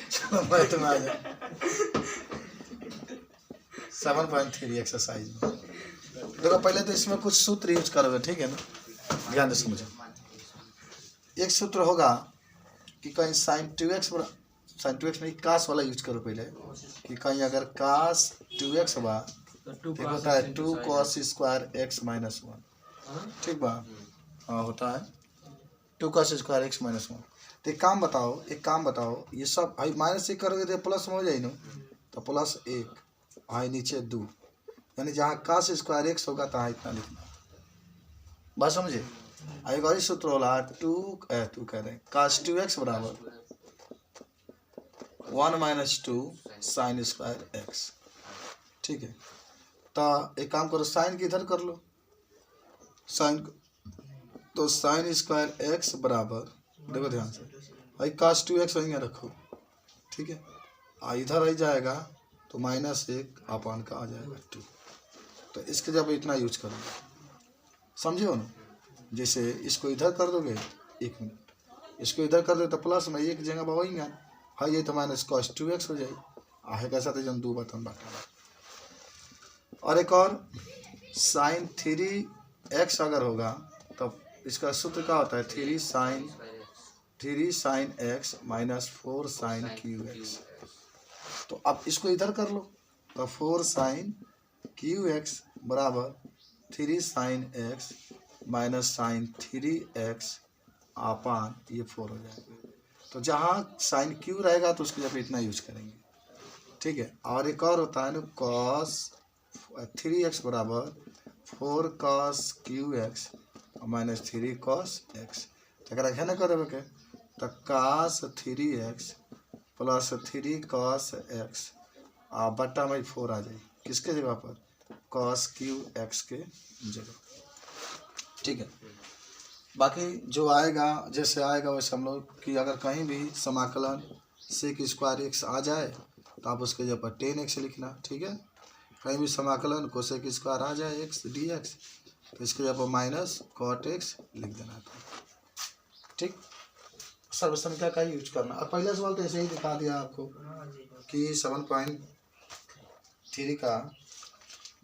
चलो मैं तुम्हें आ जाओ 7.3 एक्सरसाइज में। देखो पहले तो इसमें कुछ सूत्र यूज करोगे, ठीक है ना, ध्यान से समझो। एक सूत्र होगा कि कहीं sin 2x नहीं, कास वाला यूज करो पहले, कि कहीं अगर कास 2x बा तो होता है 2 cos स्क्वायर x माइनस 1, ठीक बा। हाँ होता है 2 cos स्क्वायर x माइनस 1। तो एक काम बताओ ये सब भाई माइनस से करोगे तो प्लस में हो जाए ना, तो प्लस 1 भाई नीचे 2, यानी जहाँ कास स्क्वायर x होगा तहाँ इतना लिखना, बात समझे। एक और सूत्र होला 2 कह रहे cos 2x बराबर 1 माइनस 2 साइन स्क्वायर x, ठीक है। तो एक काम करो, साइन की इधर कर लो, साइन तो साइन स्क्वायर x बराबर, देखो ध्यान से भाई cos 2x वहीं रखो, ठीक है। इधर आ जाएगा तो -1 अपान का आ जाएगा 2, तो इसके जब इतना यूज करोगे, समझे हो ना। जैसे इसको इधर कर दोगे, 1 मिनट, इसको इधर कर दो तो प्लस में एक जगह बढ़ेगा, हाँ ये तो माइनस cos 2x हो जाए, आहे कैसा तो जन 2 बटन बाटा। और एक और sin 3x अगर होगा तो इसका सूत्र क्या होता है 3 sin x minus 4 sin qx। तो अब इसको इधर कर लो तो 4 sin qx बराबर 3 sin x minus sine 3x upon ये 4 हो जाएगा। तो जहाँ साइन क्यू रहेगा तो उसके जब इतना यूज करेंगे, ठीक है। और एक और होता है ना cos 3x बराबर 4 cos qx minus 3 cos x। तो अगर है ना करेंगे के तो cos 3x plus 3 cos x बट्टा में 4 आ जाए, किसके जगह पर cos qx के जगह, ठीक है। बाकी जो आएगा जैसे आएगा वैसे हम लोग कि अगर कहीं भी समाकलन sec स्क्वायर x आ जाए तो आप उसके जगह पर 10x लिखना, ठीक है। कहीं भी समाकलन कोसेक स्क्वायर आ जाए x dx तो इसके जगह पर माइनस cot x लिख देना था, ठीक। सर्वसंख्या का यूज करना। और पहला सवाल तो ऐसे ही दिखा दिया आपको कि 7.3 का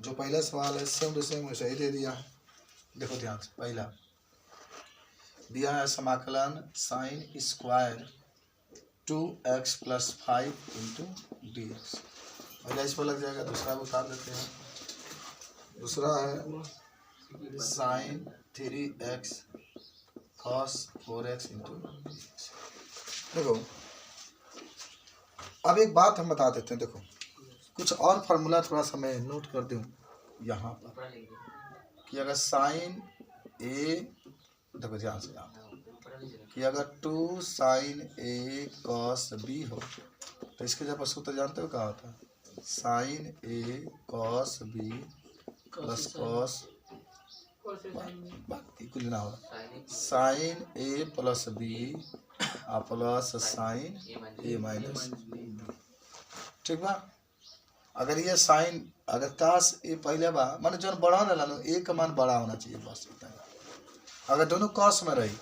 जो पहला सवाल है सेम टू सेम वैसे ही दे दिया है। देखो ध्यान से, पहला दिया है समाकलन sine square 2x plus 5 into dx, पहला इस पर लग जाएगा, दूसरा उतार देते हैं। दूसरा है sign 3x cos 4x into dx। देखो अब एक बात हम बता देते हैं, देखो कुछ और फार्मूला थोड़ा सा मैं नोट कर दूं यहाँ पर कि अगर साइन ए, देखो ध्यान से कि अगर 2 sin a cos b हो तो इसके जब सूत्र जानते हो क्या होता है sin a cos b plus cos equal ना होगा sin a plus b plus sin a minus b, ठीक बा। अगर ये साइन अगर कास ए पहले बा माने जो बड़ा ना लानो ए का मान बड़ा होना चाहिए, बस इतना है। अगर दोनों कॉस में रही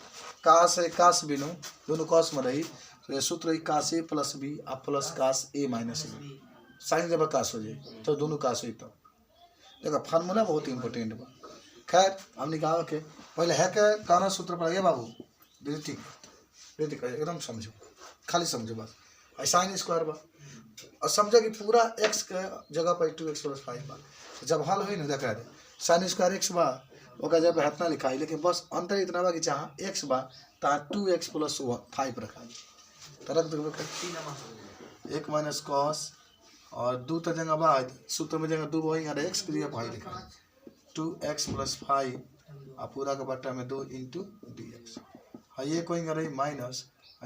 कास ए कास बी नो दोनों कॉस में रही तो ये सूत्र कास ए प्लस बी प्लस कास ए माइनस बी, साइन जब कास हो जाए तो दोनों कास हुई। तो देखो फार्मूला बहुत इंपॉर्टेंट बा। खैर हमने कहा कि पहले है क्या कौन सूत्र पढ़ाइए बाबू, रीति एकदम समझो, खाली समझो बस। साइन स्क्वायर बा और समझो कि पूरा x के जगह पर 2x प्लस 5 बा, जब हल हुई ना देखा दे साइन स्क्वायर x बा ओका जब इतना लिखा है, लेकिन बस अंतर इतना बा कि जहाँ x बा तहाँ 2x प्लस 5 रखा है, तो रख देंगे 1 माइनस कॉस और 2 तो जगह बा सूत्र में जगह 2 वही अरे x के लिए भाई लिखा है 2x प्लस 5 और पूरा का बट्टा में 2 इंटू dx। हाँ ये कोई अरे माइनस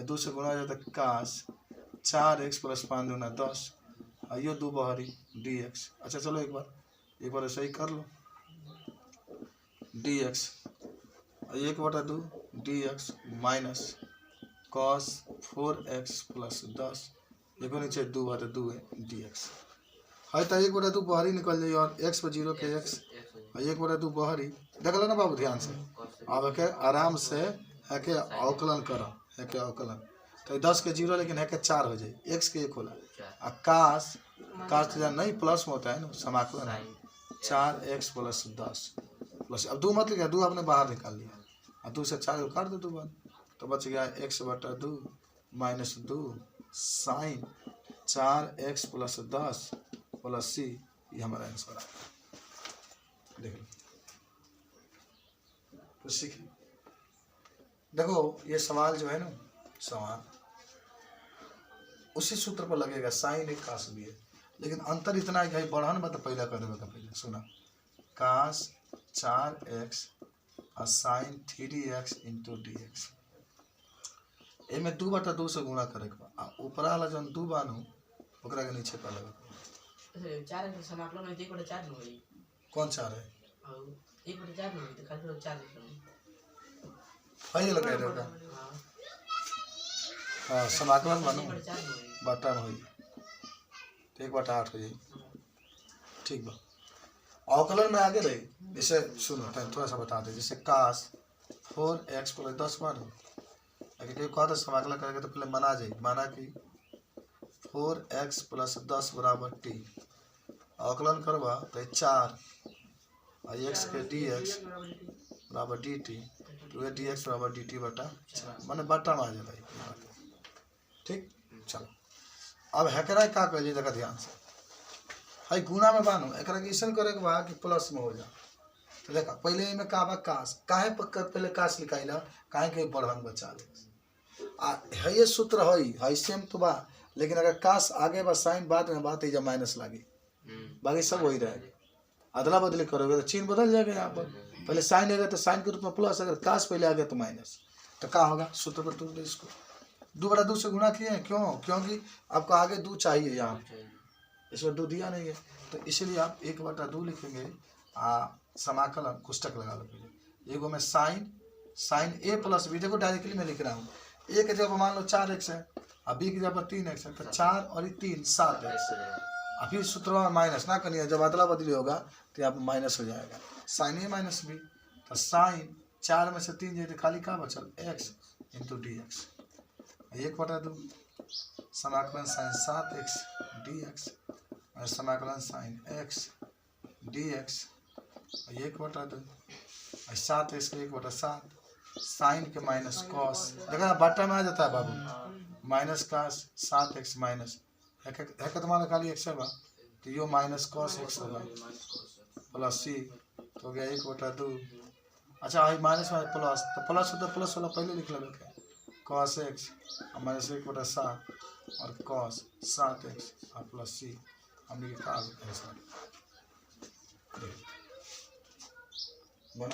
2 से गुणा हो जाता है कास 4x प्लस 5 दूना 10 आइयो 2 बाहरी dx। अच्छा चलो एक बार ऐसा ही कर लो dx 1/2 dx minus cos 4x plus 10 देखो नीचे 2/2 है dx। है तो 1/2 बाहरी निकल जाए और x पर 0 के x 1/2 बाहरी देख लो ना बाबू ध्यान से। अब के आराम से है के अवकलन करो, है के अवकलन तो 10 के 0 लेकिन है के 4 हो जाए, x के 1 होला। आ कास तो नहीं प्लस में होता है ना, समाकलन है 4x प्लस 10 प्लस, अब 2 मत लिखा, 2 आपने बाहर निकाल लिया, और 2 से 4 काट दो 2 बार, तो बच गया x/2 minus 2 sine 4x plus 10 plus c, ये हमारा आंसर है। देख लो तो सीख, देखो ये सवाल जो है ना, सवाल उसी सूत्र पर लगेगा, साइन एक कास भी है, लेकिन अंतर इतना है कि भाई बढ़न में तो पहला कर देगा, पहले सुना कास 4x और साइन 3x इंटू dx, एमे 2/2 से गुणा करे के ऊपर वाला जन 2 बानू ओकरा के नीचे पर लगा 4 के समाकलन में 1/4 न होई, कौन 4 है और 1/4 न होई तो खाली 4 लिखो भाई लगा देगा। हाँ समाकलन मानो बटा में हुई तो 1/8 हो जाए, ठीक बा। अवकलन में आगे रही, जैसे सुनो थोड़ा सा बता दे, जैसे कास 4x प्लस 10 मानो, अगर कोई कहा था समाकलन करेंगे तो पहले मना जाए, माना कि 4x प्लस 10 बराबर t, अवकलन करवा तो 4 और x के dx बराबर dt, तो ये dx बराबर dt बटा 4 माने बटा में आ जाए, ठीक। चलो अब हेकरा का कर लीजिए, देखा ध्यान से, हाई गुना में बानो एक ऐसा करे के बा कि प्लस में हो जा, तो देखा पहले में का बा कास, काहे पहले कास लिखाइला, काहे के बढ़न बचा ले, आ है ये सूत्र है सेम तो बा, लेकिन अगर कास आगे बा साइन बाद में बात है जब माइनस लागी, बाकी सब वही रहेगा, अदला बदली करोगे तो चिन्ह बदल जाएगा, यहाँ पर पहले साइन आएगा तो साइन के रूप में प्लस, अगर कास पहले आ गया तो माइनस, तो क्या होगा सूत्र पर तुम इसको 2/2 से गुणा किए हैं, क्यों, क्योंकि आपको आगे 2 चाहिए, यहाँ इसमें 2 दिया नहीं है, तो इसीलिए आप 1/2 लिखेंगे, समाकलन कोष्टक लगा लो पहले, एगो में साइन a प्लस b, देखो डायरेक्टली मैं लिख रहा हूँ, a के जगह मान लो 4x है, और b की जगह 3x है, तो 4 और 3 7x, और फिर सूत्र में माइनस ना करिए, जब अदला बदली होगा तो यहाँ पर माइनस हो जाएगा, साइन a माइनस b, तो साइन 4 में से 3 जाए तो खाली क्या बचल x इंटू dx, 1/2 समाकलन साइन 7x dx और समाकलन साइन x dx 1/2 और 7x के 1/7 साइन के माइनस कॉस, देखा बटा में आ जाता है बाबू, माइनस कॉस 7x माइनस है तुम्हारा खाली x है बा, तो यो माइनस कॉस x होगा प्लस c, तो हो गया 1/2। अच्छा है माइनस में प्लस, तो प्लस होता प्लस वाला पहले लिख लो, कॉस x और माइनस 1/7 और कॉस 7x और प्लस c, हमने कहा बना समझ में।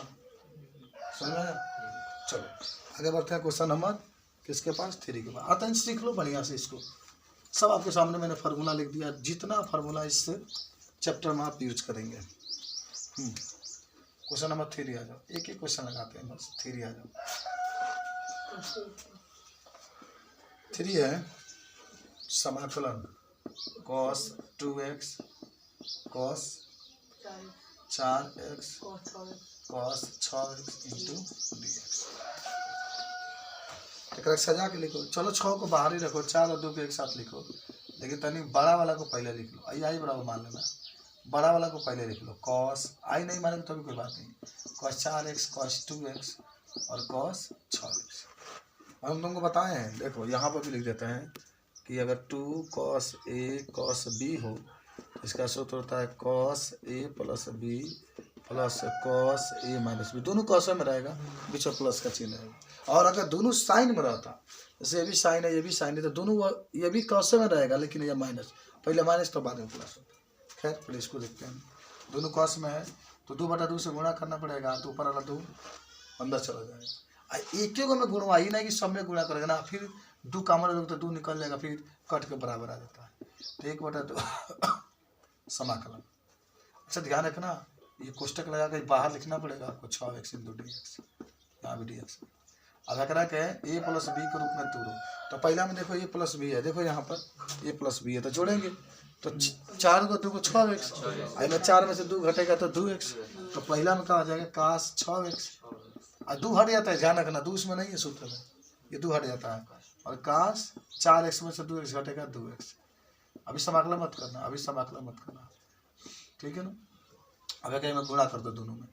चलो आगे बढ़ते हैं क्वेश्चन नंबर किसके पास 3 के पास, आता है सीख लो बढ़िया से, इसको सब आपके सामने मैंने फार्मूला लिख दिया, जितना फार्मूला इस चैप्टर में आप यूज करेंगे। क्वेश्चन नंबर 3 आ जाओ, एक ही क्वेश्चन लगाते हैं बस, 3 आ जाओ। 3 है समाकलन cos 2x cos 4x cos 6x into dx, एक सजा के लिखो, चलो 6 को बाहर ही रखो, 4 और 2 को एक साथ लिखो, लेकिन तनी बड़ा वाला को पहले लिख लो, आई बराबर मान लेना, बड़ा वाला को पहले लिख लो, cos आई नहीं माने तो भी कोई बात नहीं, cos 4x cos 2x और cos 6x, हम तुमको बताए हैं, देखो यहाँ पर भी लिख देते हैं कि अगर 2 cos a cos b हो, इसका सूत्र होता है cos a plus b plus cos a minus b, दोनों cos में रहेगा, बीच में प्लस का चिन्ह रहेगा, और अगर दोनों साइन में रहता, जैसे ये भी साइन है ये भी साइन है, तो दोनों ये भी cos में रहेगा, लेकिन ये माइनस, पहले माइनस तो बाद में प्लस होता। खैर पहले इसको देखते हैं, दोनों cos में है तो 2/2 से गुणा करना पड़ेगा, तो ऊपर वाला 2 अंदर चला जाएगा, एक को में गुणवा ही नहीं कि सब में गुणा करेगा ना, फिर 2 कामन लोग तो 2 निकल जाएगा, फिर कट के बराबर आ जाता है, तो 1/2 समाकलन। अच्छा ध्यान रखना, ये कोष्टक लगा कर बाहर लिखना पड़ेगा आपको, 6x इंटू dx, यहाँ भी dx, अब अगर के a प्लस b के रूप में तोड़ो, तो पहला में देखो a प्लस b है, देखो यहाँ पर a प्लस b है, तो जोड़ेंगे तो 4 को 2 को 6x, में 4 में से 2 घटेगा तो 2x, तो पहला में क्या आ जाएगा cos 6x, और 2 हट जाता है, ध्यान रखना 2 उसमें नहीं है सूत्र में, ये 2 हट जाता है, और काश 4x में से 2x घटेगा 2x। अभी समाकलन मत करना, अभी समाकलन मत करना, ठीक है ना। अब कहीं में गुणा कर दो दोनों में,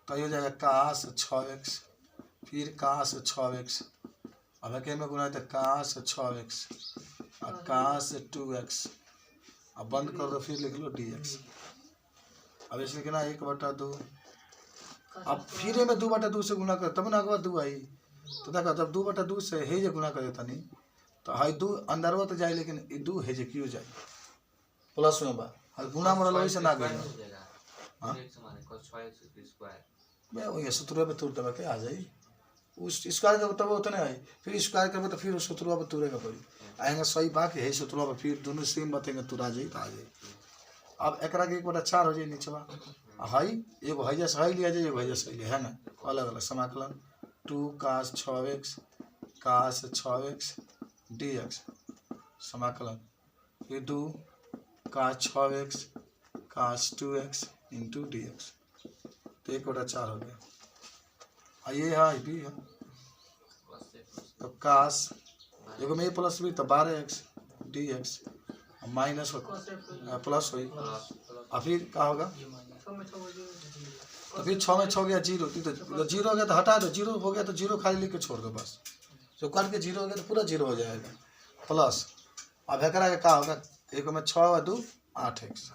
तो ये हो जाएगा काश 6x, फिर काश 6x, अब कहीं में गुणा है तो काश 6x और काश 2x। अब बंद कर दो, फिर लिख लो dx। अब इसलिए लिखना 1/2। अब फिर में 2/2 से गुणा कर तब ना अगवा 2 आई, तो देखा जब 2/2 से हे जे गुणा करे तनी तो हाई 2 अंदर तो जाए, लेकिन 2 हे जे क्यों जाए प्लस में बा, और गुणा मरल वही से ना गई। हाँ मैं वही सूत्र पे तुर दबा के आ जाई, उस स्क्वायर का तब उतने आई, फिर स्क्वायर करबे तो फिर उस सूत्र पे तुरेगा पड़ी आएगा सही बात है, सूत्र पे फिर दोनों सेम बतेंगे तुर आ जाई तो आ जाई। अब एकरा के 1/4 हो जाए नीचवा, हाई एगो है जैसे हाई लिया जाए, एगो है जैसे लिया है ना, अलग अलग समाकलन 2 cos 6x cos 6x dx समाकलन, ये 2 cos 6x cos 2x into dx, तो 1/4 हो गया। और ये है भी है, तो cos एगो में प्लस भी तो 12x dx माइनस प्लस हुई, और फिर क्या होगा, तो फिर 6 में 6 गया 0, तो 0 हो गया तो हटा दो, 0 हो गया तो 0 खाली लिख के छोड़ दो बस, जो काट के 0 हो गया तो पूरा 0 हो जाएगा प्लस। अब है करा क्या होगा, एगो में 6 और 2 8x,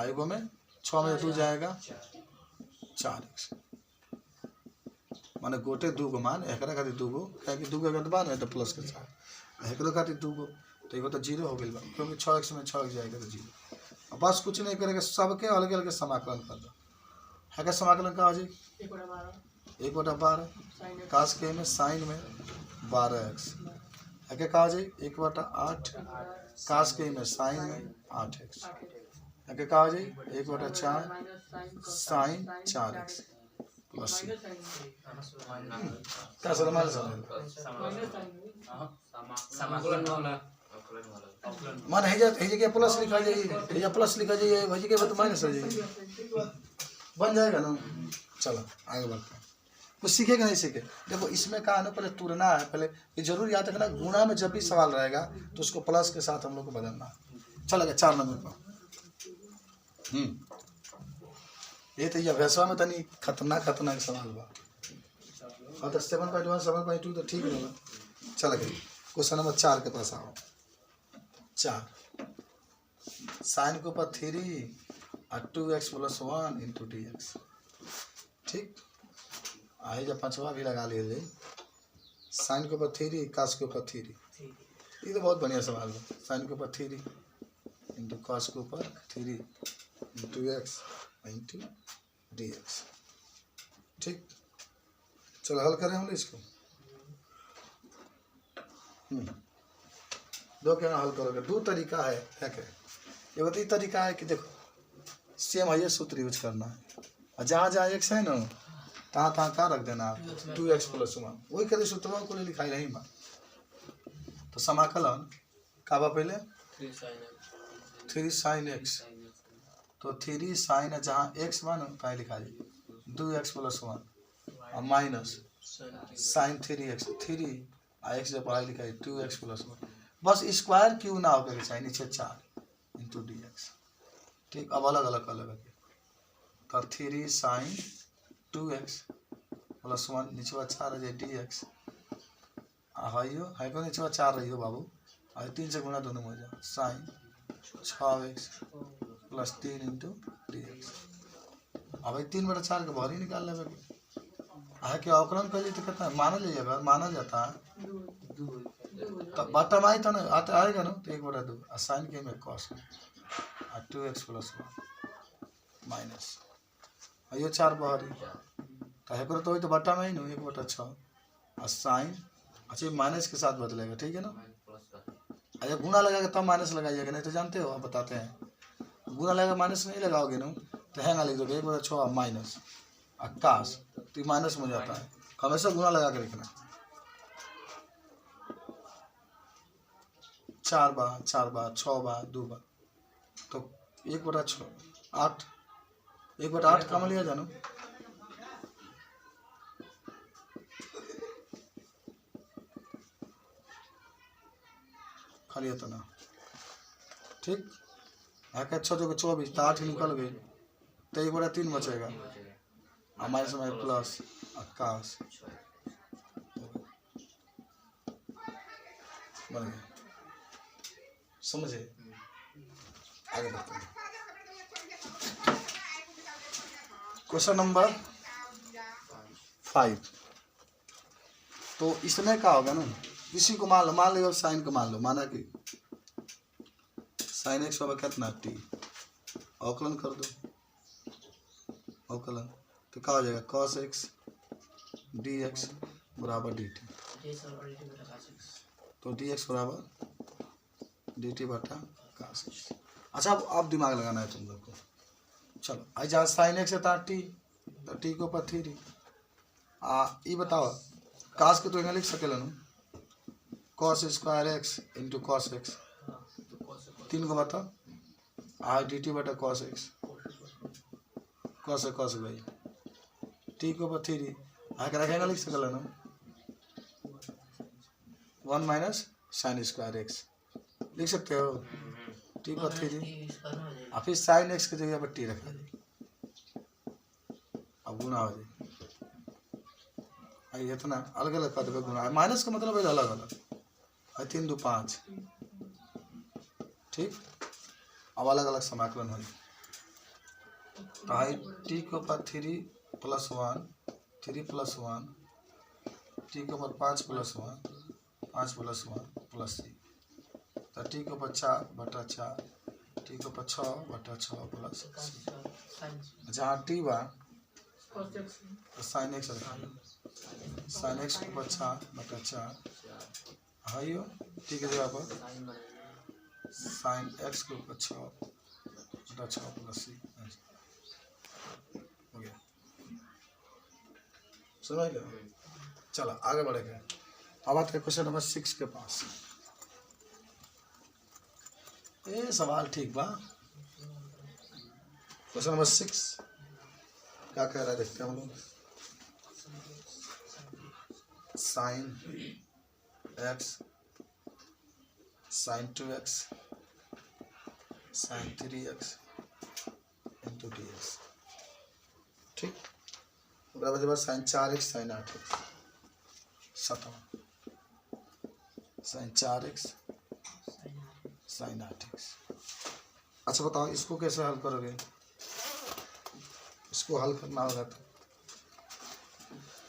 एगो में 6 में 2 जाएगा 4x, माने गोटे 2 गो मान एकरा खातिर 2 गो, क्या कि 2 गो अगर मान है तो प्लस के 4 एकरो खातिर 2 गो, तो एगो तो 0 हो गई, क्योंकि 6x में 6x जाएगा तो 0। अब बस कुछ नहीं करेगा, सबके अलग अलग समाकलन कर दो, है क्या समाकलन का हो जाए 1/12 काश के में साइन में 12x, है क्या हो जाए 1/8 काश के में साइन में 8x, है क्या हो जाए 1/4 साइन 4x प्लस क्या सलमान मान है क्या प्लस लिखा जाइए, या प्लस लिखा जाइए भाई के बाद माइनस आ जाइए, बन जाएगा ना। चलो आगे बढ़ते हैं, कुछ सीखेगा नहीं सीखे। देखो इसमें कहा ना पहले तुलना है, पहले ये जरूर याद रखना, गुणा में जब भी सवाल रहेगा तो उसको प्लस के साथ हम लोग को बदलना है। चलो 4 नंबर पर ये तो ये अभ्यासवा में तनी खतरनाक सवाल बा। हाँ तो 7.1 7.2 तो ठीक है। चल गए क्वेश्चन नंबर 4 के पास आओ। 4 साइन के ऊपर 3 और 2x + 1 इंटू dx, ठीक। आई जब 5वां भी लगा लिए, साइन के ऊपर 3 कास के ऊपर 3, ये तो बहुत बढ़िया सवाल है। साइन के ऊपर 3 इंटू कास के ऊपर 3 इंटू x इंटू dx, ठीक। चलो हल करें हम इसको। दो क्या हल करोगे, 2 तरीका है क्या। ये तो तरीका है कि देखो सेम है, ये सूत्र यूज करना है, और जहाँ जहाँ x है ना तहाँ तहाँ क्या रख देना आप 2x + 1, वही कहते सूत्रों को लिखाई नहीं बा। तो समाकलन का बा पहले 3 sin x, तो 3 sin जहाँ x बा ना तहाँ लिखा जाए 2x + 1 और माइनस sin 3x 3 और x जब पढ़ाई लिखाई 2x + 1, बस स्क्वायर क्यों ना होकर चाहिए नीचे 4 इंटू dx, ठीक। अब अलग अलग तो 3 sin 2x + 1 नीचे 4 रह जाए dx, हाइयो है को नीचे 4 रही हो बाबू, और 3 से गुणा दोनों में हो जाए sin 6x + 3 इंटू dx। अब 3/4 के बाहर ही निकाल लेगा, है कि अवकलन कर तो कितना माना जाएगा, माना जाता है तो बटम आई तो ना आता आएगा ना, तो 1/2 साइन के में cos और 2x + 1 माइनस ये 4 बाहर तो है तो वही तो बटा में ही ना 1/6 और साइन, अच्छा माइनस के साथ बदलेगा, ठीक है ना। अच्छा गुणा लगाएगा तब माइनस लगाइएगा, नहीं तो जानते हो आप बताते हैं, गुणा लगाएगा माइनस नहीं लगाओगे ना तो हैंगा लिख दोगे 1/6 माइनस और काश, तो माइनस में जाता है, हमेशा गुणा लगा के लिखना। 4 बार 6 बार 2 बार, तो 1/6 8 1/8 कम लिया जानो, खाली इतना। ठीक, है 6 जो 24 तो 8 निकल गई, तो 1/3 बचेगा, हमारे समय प्लस 81 बन गया। समझे? आगे बढ़ते हैं। Question number 5। तो इसमें क्या होगा ना, किसी को मान लो साइन को मान लो, माना कि साइन एक्स होगा कितना टी, अवकलन कर दो, अवकलन तो क्या हो जाएगा cos x dx बराबर dt, तो dx बराबर dt बटा cos x। अच्छा अब दिमाग लगाना है तुम लोग को। चलो आई जहाँ साइन एक्स है टी, तो टी को ऊपर 3 ये बताओ कास के तो यहाँ लिख सकेला ना, cos square x into cos x, 3 को बताओ आई डी टी बटा cos एक्स, कॉस भाई टी को ऊपर 3 आकर रखेगा लिख सकेला ना 1 माइनस साइन स्क्वायर एक्स लिख सकते हो, टी पर 3 और फिर साइन एक्स की जगह पर टी रखा जाए, अब गुना हो जाए, इतना अलग अलग कर देगा गुना, माइनस का मतलब है अलग अलग, 3 2 5। ठीक, अब अलग अलग समाकलन हो, तो आई टी के ऊपर 3 + 1 3 + 1 टी के ऊपर 5 + 1 5 + 1 +3, तो टी के ऊपर 4 बटा 4 टी के ऊपर 6 बटा 6 +6, जहाँ टी बा तो साइन एक्स रखा, साइन एक्स के ऊपर 4 बटा 4 है यो, टी के जगह पर साइन एक्स के ऊपर 6 बटा 6 +3 हो गया। समझ गए? चलो आगे बढ़ेंगे। अब आते हैं क्वेश्चन नंबर 6 के पास। ये सवाल ठीक बा। क्वेश्चन नंबर 6 क्या कह रहा है देखते हैं हम लोग। Sine x sine 2x sine 3x into d x. ठीक, बराबर sign 4x sign 8x 7 sign 4x sign 8x। अच्छा बताओ इसको कैसे हल करोगे, इसको हल करना होगा तो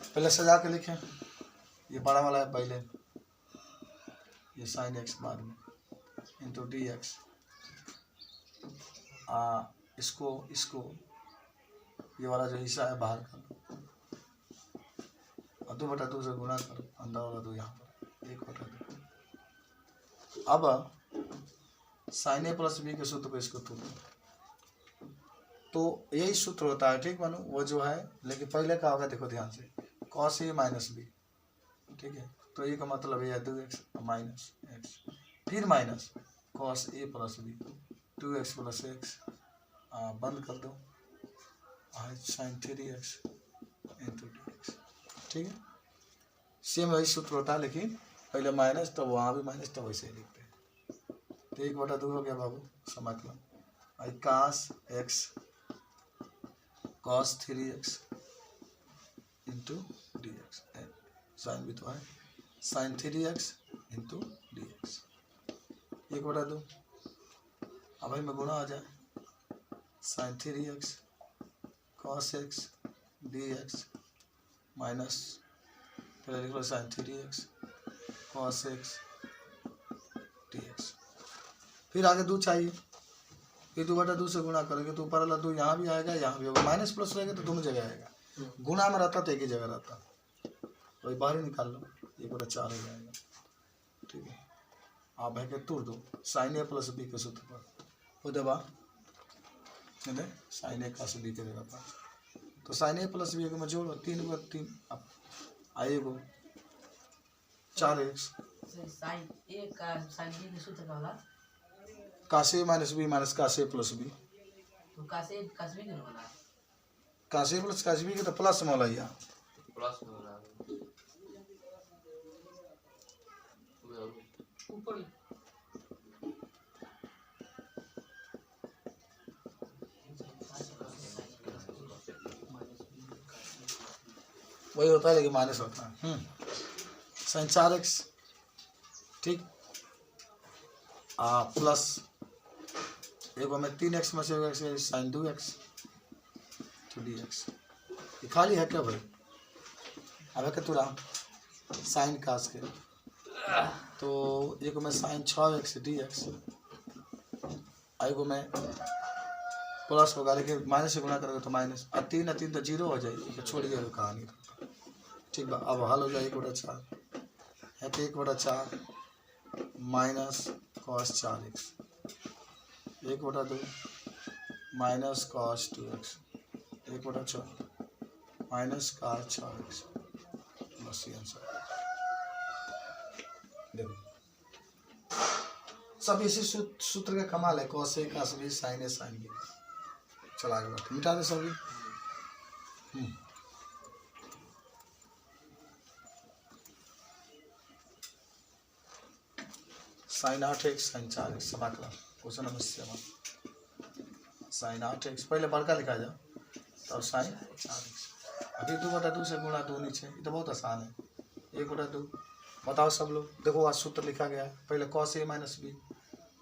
पहले सजा के लिखें, ये बड़ा वाला है पहले, ये साइन एक्स बाद में इंटू डी एक्स, इसको ये वाला जो हिस्सा है बाहर कर लो और 2/2 से गुणा करो, अंदर वाला 2 यहाँ पर 1/2। अब साइन ए प्लस बी के सूत्र पे इसको तोड़, तो यही सूत्र होता है। ठीक मानो वो जो है, लेकिन पहले क्या होगा देखो ध्यान से, cos a माइनस बी। ठीक है, तो ये का मतलब है 2x माइनस एक्स, फिर minus cos a plus B 2x + x, बंद कर दो साइन 3x इंटू dx। ठीक है, सेम वही सूत्र होता है, लेकिन पहले माइनस तो वहाँ भी माइनस तो वैसे ही लिखते हैं। तो 1/2 हो गया बाबू समाकलन, I cos x cos 3x into d x, sine भी तो है sign 3x into d x 1/2। अब भाई में गुणा आ जाए, sine 3x cos x dx minus पहले लिख लो sine 3x cos x dx, फिर आगे 2 चाहिए, फिर 2/2 से गुणा करेंगे तो ऊपर वाला 2 यहाँ भी आएगा, यहाँ भी होगा, माइनस प्लस रहेगा तो दोनों जगह आएगा, गुणा में रहता तो एक ही जगह रहता, तो बाहर ही निकाल लो, 1/4 हो जाएगा। ठीक है, आप है के तोड़ दो साइन ए प्लस बी के सूत्र पर, वो दबा साइन ए प्लस बी के जगह पर, तो साइन ए प्लस बी में जोड़ो 3 अब आएगा 4x साइन ए का साइन बी के सूत्र का होला, कासे माइनस बी माइनस कासे प्लस बी, तो कासे कासे भी होला, कासे प्लस कासे बी के तो प्लस में होला, या प्लस में होला ऊपर वही होता है लेकिन माइनस होता है। साइन 4x, ठीक, प्लस एक में 3x में से साइन 2x तो dx। ये खाली है क्या भाई? अब है क्या तुरा साइन कास के, तो एक में साइन 6x dx, एगो में प्लस होगा लेकिन माइनस से गुणा करोगे तो माइनस, और 3 तो 0 हो जाएगी, तो छोड़िए कहानी। ठीक बा, अब हल हो जाए 1/4 है तो 1/4 minus cos 4x, 1/2 minus cos 2x, 1/6 minus cos 6x, बस ये आंसर। देखो सब इसी सूत्र का कमाल है, कॉस ए का सभी साइन ए साइन बी। चला आगे बढ़ते, मिटा दे सभी। साइन 8x साइन 4x समाकलन क्वेश्चन नंबर 7। साइन 8x पहले बड़का लिखा जाओ, तब साइन 4x, अभी 2/2 से गुणा 2 नीचे, ये तो बहुत आसान है। 1/2 बताओ सब लोग, देखो आज सूत्र लिखा गया है, पहले कॉस ए माइनस बी,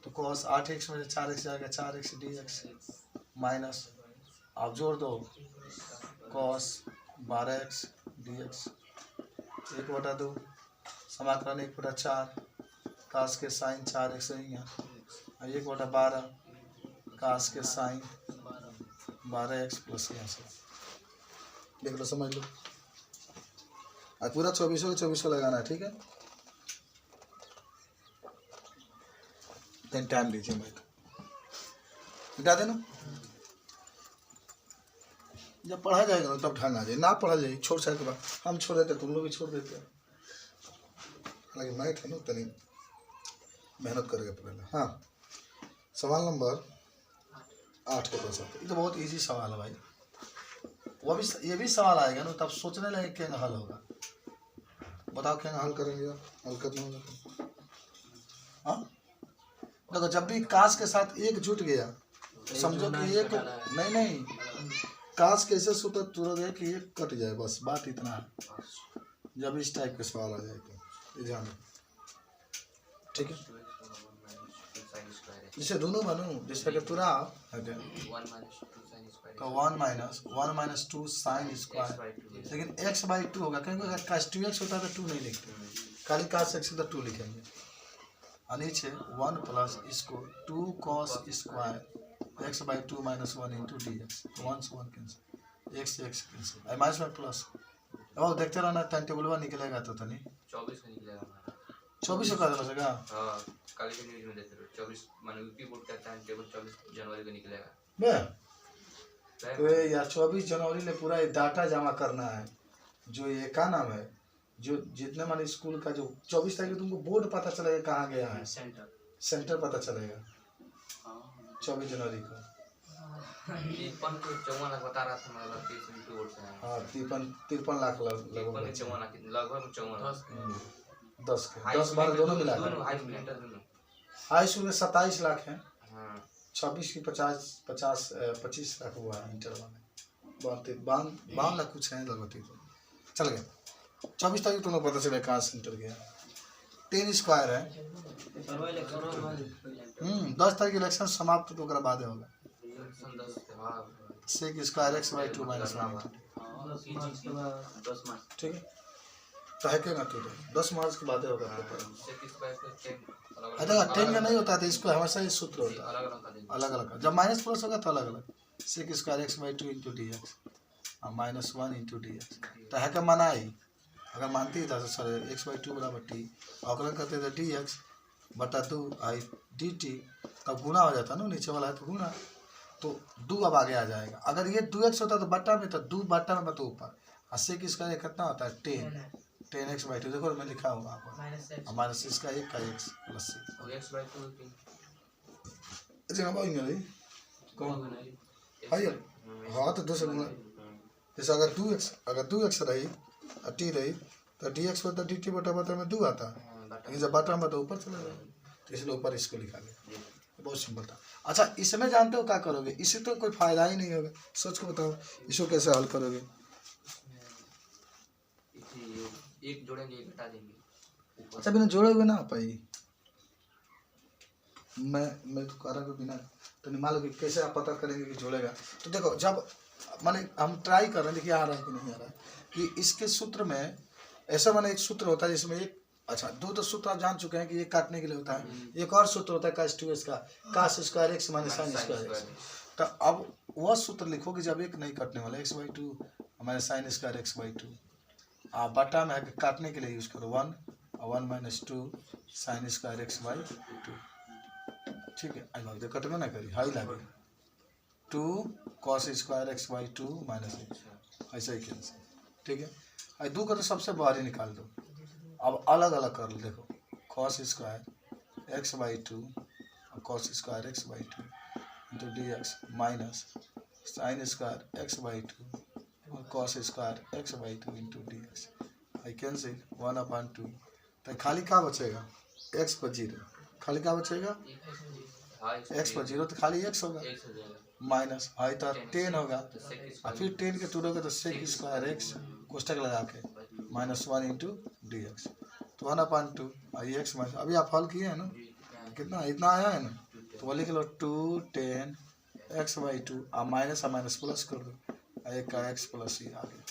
तो कॉस 8x में से 4x जाएगा 4x dx माइनस, आप जोड़ दो कॉस 12x dx, 1/2 समाकलन 1/4 कास के साइन 4x ही है, 1/12 कास के साइन 12x प्लस यहाँ से देख लो, समझ लो। आज पूरा 2400 लगाना है, ठीक है। देन टाइम लीजिए, मैं मिटा देना। जब पढ़ा जाएगा ना तब ढंग आ जाए, ना पढ़ा जाए छोड़ साइड के बाद हम छोड़ देते, तुम लोग भी छोड़ देते, हालांकि मैं था ना तनी मेहनत करेगा पहले। हाँ, सवाल नंबर 8 के पास ये तो बहुत इजी सवाल है भाई, वो भी ये भी सवाल आएगा ना तब सोचने लगे क्या हल होगा। बताओ क्या हल करेंगे, हल करना होगा। हाँ देखो, जब भी काश के साथ एक जुट गया समझो कि एक नहीं काश कैसे सूत्र तुरंत है कि एक कट जाए, बस बात इतना है। जब इस टाइप के सवाल आ जाए तो ये जानो, ठीक है। जैसे दोनों बनो, जैसे कि तुरा है तो 1 - 2 साइन स्क्वायर, लेकिन x/2 होगा क्योंकि अगर cos 2x होता तो 2 नहीं लिखते, खाली cos x तो 2 लिखेंगे, और नीचे 1 प्लस इसको 2 cos square x/2 - 1 into dx, 1 से 1 कैंसिल, x से x कैंसिल, माइनस में प्लस। अब देखते रहना, टाइम टेबल निकलेगा तो नहीं 24 का निकलेगा, 24 का कर सकेगा। हां कल के न्यूज़ में देते रहो 24 माने यूपी बोर्ड का टाइम टेबल 24 जनवरी को निकलेगा बे। तो यार 24 जनवरी ले पूरा ये डाटा जमा करना है, जो ये का नाम है, जो जितने माने स्कूल का जो 24 तारीख को तुमको बोर्ड पता चलेगा कहाँ गया है, सेंटर पता चलेगा 24 जनवरी को। 53 लाख बता रहा था मतलब 30 बोर्ड से। हाँ 53 लाख लगभग 10-12 दोनों मिला हाई स्कूल में 27 लाख है, 26 की 25 लाख हुआ है, इंटर में 52 लाख कुछ है लगभग। चल गया 24 तारीख तुम्हें पता चले कहाँ सेंटर गया। 10 स्क्वायर है 10 तारीख इलेक्शन समाप्त तो ओकरा बाद होगा, सेक स्क्वायर x/2 - 1, ठीक है। तो है क्या ना, तो 10 मार्च के बाद होगा। अच्छा 10 में नहीं होता था, इसको हमेशा ही सूत्र होता है अलग अलग, जब माइनस प्लस होगा तो अलग अलग, sec square x/2 into dx और -1 इंटू dx। तो है क्या माना ही, अगर मानती था तो सर x/2 बराबर t, अवकलन करते थे dx/2 i dt, तब गुना हो जाता ना, नीचे वाला है तो गुना, तो 2 अब आगे आ जाएगा। अगर ये 2x होता तो बट्टा में, तो 2 बट्टा में तो ऊपर, और सेक इसका कितना होता है 10x/2, देखो मैं लिखा हूँ वहाँ पर, माइनस इसका 1 का x प्लस हाँ तो 2 से गुना, जैसे अगर 2x रही और t रही तो dx होता dt बटा में 2 आता है, लेकिन जब बटा में तो ऊपर चला जाएगा, तो इसलिए ऊपर इसको लिखा गया। बहुत सिंपल था। अच्छा इसमें जानते हो क्या करोगे, इससे तो कोई फायदा ही नहीं होगा, सोच के बताओ इसको कैसे हल करोगे। एक जोड़ेंगे एक घटा देंगे ऊपर। अच्छा बिना जोड़े हुए ना पाई। मैं तो कह रहा हूँ बिना, तो नहीं मालूम कि कैसे आप पता करेंगे कि जोड़ेगा। तो देखो जब माने हम ट्राई कर रहे हैं, देखिए आ रहा है कि नहीं आ रहा है, कि इसके सूत्र में ऐसा माने एक सूत्र होता है जिसमें एक, अच्छा दो तो सूत्र आप जान चुके हैं कि ये काटने के लिए होता है, एक और सूत्र होता है cos 2x का, cos square x minus sine square x. तो अब वह सूत्र लिखो कि जब एक नहीं कटने वाला x/2 हमारे साइन स्क्वायर x/2, आप बटा में काटने के लिए यूज करो 1 और 1 - 2 साइन स्क्वायर x/2। ठीक है, आई दे कटबे ना करी, हाई लागे 2 cos स्क्वायर x/2 माइनस ऐसा ही कैंसिल। ठीक है, आई दो का तो सबसे बाहर ही निकाल दो। अब अलग अलग कर लो, देखो cos स्क्वायर x/2 और cos square x/2 into dx minus sine square x/2 और cos square x/2 into dx। I cancel 1/2। तो खाली क्या बचेगा, x पर 0, खाली क्या बचेगा x पर 0, तो खाली x होगा माइनस आई तो 10 होगा, और फिर 10 के तोड़ोगे तो सेक स्क्वायर एक्स कोष्टक लगा के -1 इंटू डी एक्स, तो 1/2 आई एक्स माइनस। अभी आप हल किए हैं ना, कितना इतना आया है ना, तो वो लिख लो 2 10 x/2 और माइनस प्लस कर दो, एक का x प्लस ही आ गया।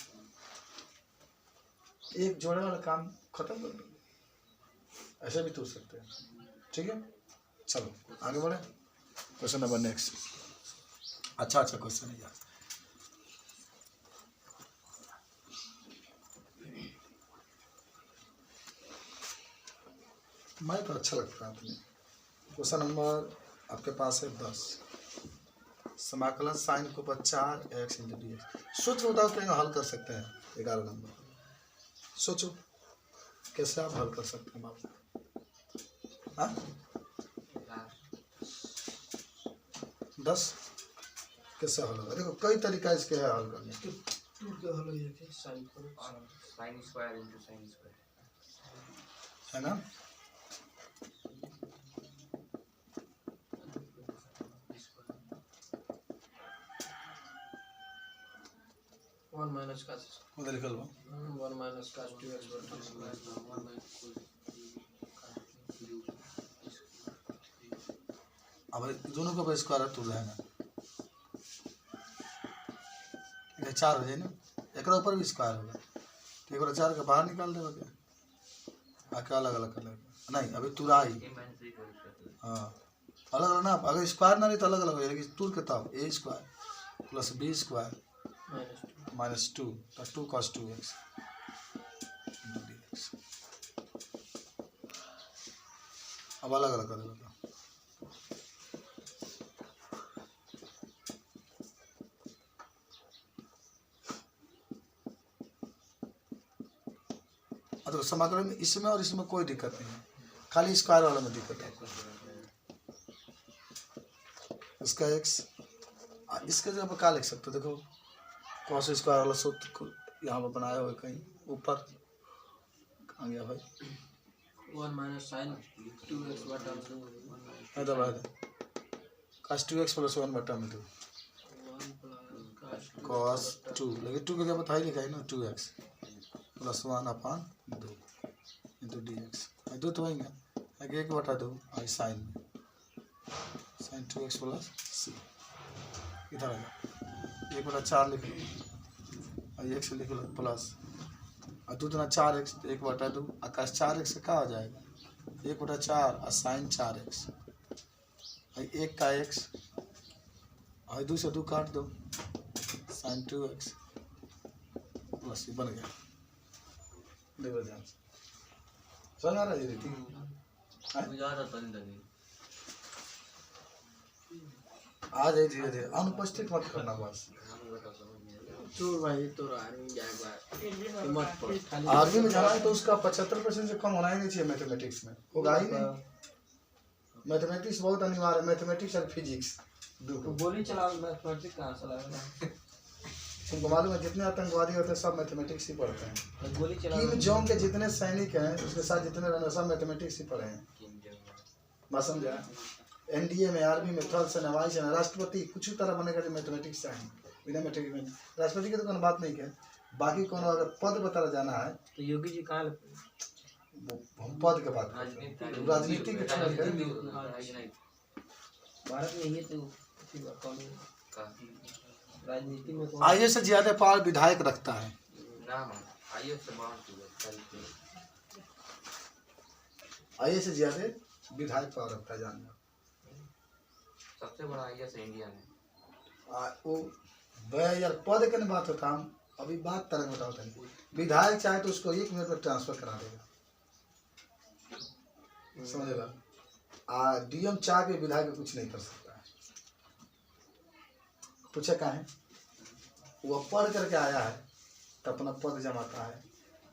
एक जोड़े वाला काम खत्म कर दो, ऐसे भी तोड़ सकते हैं। ठीक है, चलो आगे बढ़े। Question number next. अच्छा क्वेश्चन है यार, मैं तो अच्छा लगता है अपने। क्वेश्चन नंबर आपके पास है 10, समाकलन साइन को 4x इंटू डी एक्स। सूत्र बताओ क्या हल कर सकते हैं 11 नंबर, सोचो कैसे आप हल कर सकते हैं बाबू। हाँ 10 कैसे हल होगा, देखो कई तरीका इसके है हल करने के। Sine square into sine square है ना, वन माइनस का उधर लिखल बा 1 माइनस का 2x अब दोनों का स्क्वायर है तो रहेगा, ये 4 हो जाए ना, एक ऊपर भी स्क्वायर होगा, तो एक बार 4 के बाहर निकाल देगा क्या, आके अलग अलग कर लेगा नहीं, अभी तुराई हाँ अलग अलग ना, अगर स्क्वायर ना नहीं तो अलग अलग हो जाएगी, तुर के तब A square plus B square minus 2 तो 2 cos 2x into d x. अब अलग अलग कर देगा, तो समाकलन में इसमें और इसमें कोई दिक्कत नहीं है, खाली स्क्वायर वाला में दिक्कत है। इसका x इसके जगह पर क्या लिख सकते हो, देखो cos स्क्वायर वाला सूत्र को यहाँ पर बनाया हुआ कहीं ऊपर, कहाँ गया भाई 1 माइनस साइन 2x बटा दबा दे cos 2x प्लस 1 बटा में 2 cos 2, लेकिन 2 की जगह पर था ही लिखा है ना 2x plus 1/2 into d x, दो तो वही है 1/2 आई साइन 2x प्लस सी, इधर आ गया 1/4 लिख लो और x लिख लो प्लस और 2 दूना 4x 1/2 आकाश 4x से क्या हो जाएगा 1/4 और साइन 4x और 1 का x और 2 से 2 काट दो साइन 2x प्लस ये बन गया। देखो ध्यान से समझ आ रहा है ये रीति आ जाए धीरे धीरे, अनुपस्थित मत करना बस। तो भाई तो आर्मी जाएगा मत पढ़ खाली आर्मी में जाना है तो उसका 75% से कम होना ही नहीं चाहिए मैथमेटिक्स में, होगा ही नहीं। मैथमेटिक्स बहुत अनिवार्य है, मैथमेटिक्स और फिजिक्स तो गोली चला मैथमेटिक्स कहाँ चलाएगा, तुमको मालूम है जितने आतंकवादी होते हैं सब मैथमेटिक्स ही पढ़ते हैं। गोली चला किम जोंग के जितने सैनिक हैं उसके साथ जितने रहने सब मैथमेटिक्स ही पढ़े हैं, बात समझा। एनडीए में आर्मी में थल सेना वायु सेना राष्ट्रपति कुछ तरह बनेगा तो मैथमेटिक्स चाहिए, बिना मैथमेटिक्स में राष्ट्रपति की तो कोई बात नहीं है, बाकी कोनो अगर पद बता जाना है तो योगी जी कहाँ वो हम पद के बात करते हैं। राजनीति के छोड़ के भारत में ये तो कौन राजनीति में कौन आईएएस से ज्यादा पावर विधायक रखता है। आईएएस से ज्यादा विधायक पावर रखता है जानना। सबसे बड़ा आईएएस इंडिया में। वो वह यार पद के न बात होता हम अभी बात तरह बताओ तनी। विधायक चाहे तो उसको 1 मिनट में ट्रांसफर करा देगा, समझेगा। डीएम चाह के विधायक कुछ नहीं कर सकता है। पूछे का है वो पढ़ करके आया है तो अपना पद जमाता है,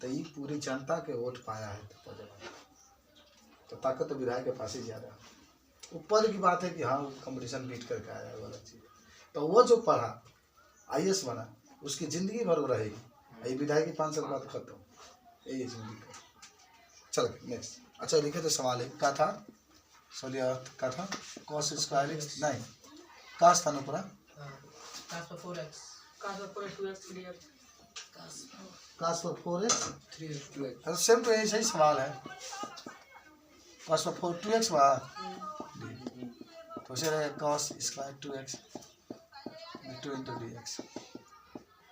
तो ये पूरी जनता के वोट पाया है तो पद जमाता है। तो ताकत तो विधायक के पास ही ज्यादा है। वो पद की बात है कि हाँ वो कंपटीशन बीट करके आया है, वो अलग चीज। तो वो जो पढ़ा आईएएस बना उसकी जिंदगी भर वो रहेगी। ये विधायक की 5 साल बाद खत्म, यही जिंदगी का। चल नेक्स्ट। अच्छा लिखे तो सवाल है क्या था, सोलिया क्या था, कॉस स्क्वायर एक्स नहीं कास था ना पूरा cos for 4x, cos for 2x 3x, कास पर 4x 3x 2x अरे सेम तो यही सही सवाल है। कास पर 2x हुआ तो उसे रहेगा cos square 2x 2 into dx।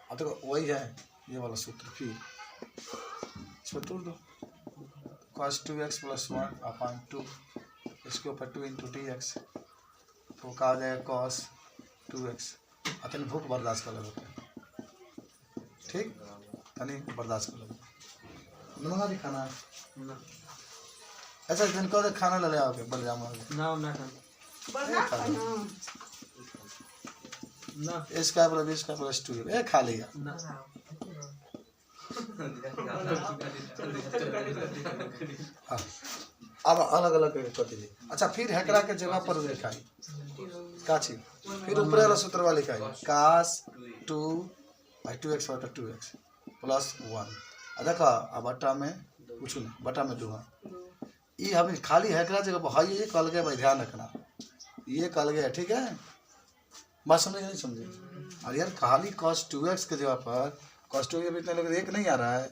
अब देखो वही है ये वाला सूत्र, फिर इसमें तोड़ दो। कॉस 2x प्लस 1 अपॉन 2 इसके ऊपर 2 इंटू dx तो कहा जाएगा कॉस 2x। तनी भूख बर्दाश्त कर लो, ठीक, तनी बर्दाश्त कर लो। नमक भी खाना है ना अच्छा दिन को खाना ले आओगे बल जामा ना ना इसका प्लस 20 का प्लस 2 ये खा लिया। ना हाँ अब अलग अलग कर दीजिए। अच्छा फिर हेकरा के जगह पर लिखाई का चीज, फिर ऊपर वाला सूत्र वाला लिखाई कास 2 बाई 2x बटा 2x प्लस 1। देखा अब बटा में कुछ नहीं, बटा में 2 ये हम खाली हेकरा जगह पर हाँ ये कल गया भाई, ध्यान रखना ये कल गया, ठीक है बात समझे नहीं समझे। और यार खाली cos 2x के जगह पर cos 2 के इतना लग 1 नहीं आ रहा है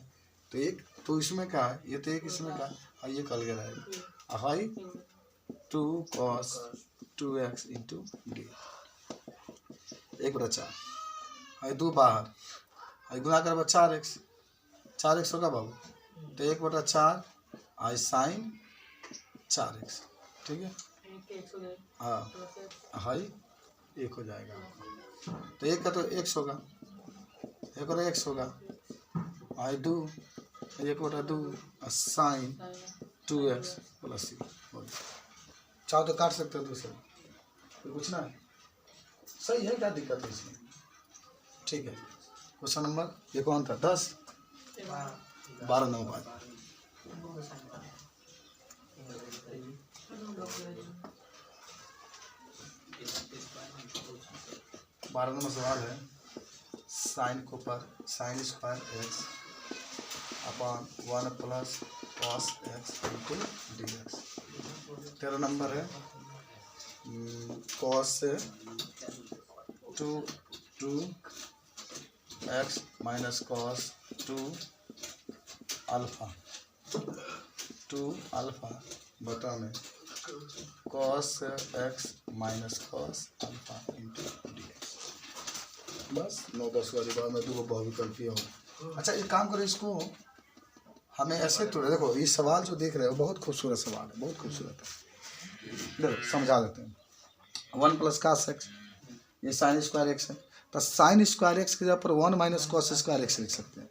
तो एक तो इसमें का है, ये तो एक इसमें का है, ये कल गया रहेगा high 2 cos 2x into D 1/4 high 2 बाहर हाई गुना कर 4x होगा बाबू तो 1/4 आई साइन 4x, ठीक है हाँ हाई 1 हो जाएगा तो 1 का तो x होगा, 1 और x होगा आई 2 1/2 साइन 2x प्लस चाहो तो काट सकते हो दूसरे तो कुछ ना सही है, क्या दिक्कत है इसमें, ठीक है। क्वेश्चन नंबर ये कौन था 10 12 नंबर बाद 12 नंबर सवाल है साइन को पर sine square x upon 1 plus cos x into d x. 13 number है cos 2 x minus cos 2 alpha बटा में cos x minus cos alpha into d x. बस 9-10 वाली बात में 2 बहुविकल्पीय हो। अच्छा एक काम करो इसको हमें ऐसे तोड़े, देखो ये सवाल जो देख रहे हो बहुत खूबसूरत सवाल है, बहुत खूबसूरत है। देखो समझा देते हैं 1 प्लस कॉस एक्स ये साइन स्क्वायर एक्स है तो साइन स्क्वायर एक्स की जगह पर 1 माइनस कॉस स्क्वायर एक्स लिख सकते हैं।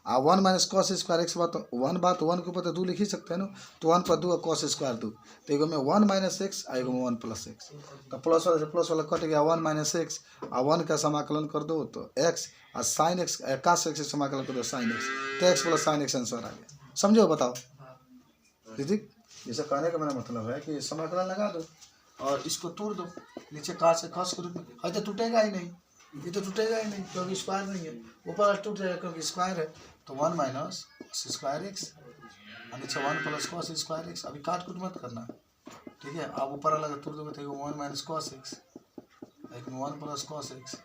1 माइनस कॉस स्क्वायर एक्स बात 1 के ऊपर तो 2 लिख ही सकते हैं ना, तो 1 पर 2 कॉस स्क्वायर 2 तो एगो में 1 माइनस एक्स और एगो में 1 प्लस एक्स तो प्लस वाला से प्लस वाला कट गया 1 माइनस एक्स और 1 का समाकलन कर दो तो एक्स और साइन एक्स कास एक्स से समाकलन कर दो साइन एक्स तो x plus sine x answer आ गया। समझो बताओ दीदी, जैसे कहने का मेरा मतलब है कि समाकलन लगा दो और इसको तोड़ दो नीचे कास से खस कर दो, तो टूटेगा ही नहीं, ये तो टूटेगा ही नहीं क्योंकि स्क्वायर नहीं है, ऊपर टूट जाएगा क्योंकि स्क्वायर है तो 1 माइनस स्क्वायर एक्स और नीचे 1 प्लस कॉस स्क्वायर एक्स। अभी काट कुट मत करना, ठीक है। आप ऊपर अलग तोड़ दोगे तो 1 माइनस कॉस एक्स एक 1 प्लस कॉस एक्स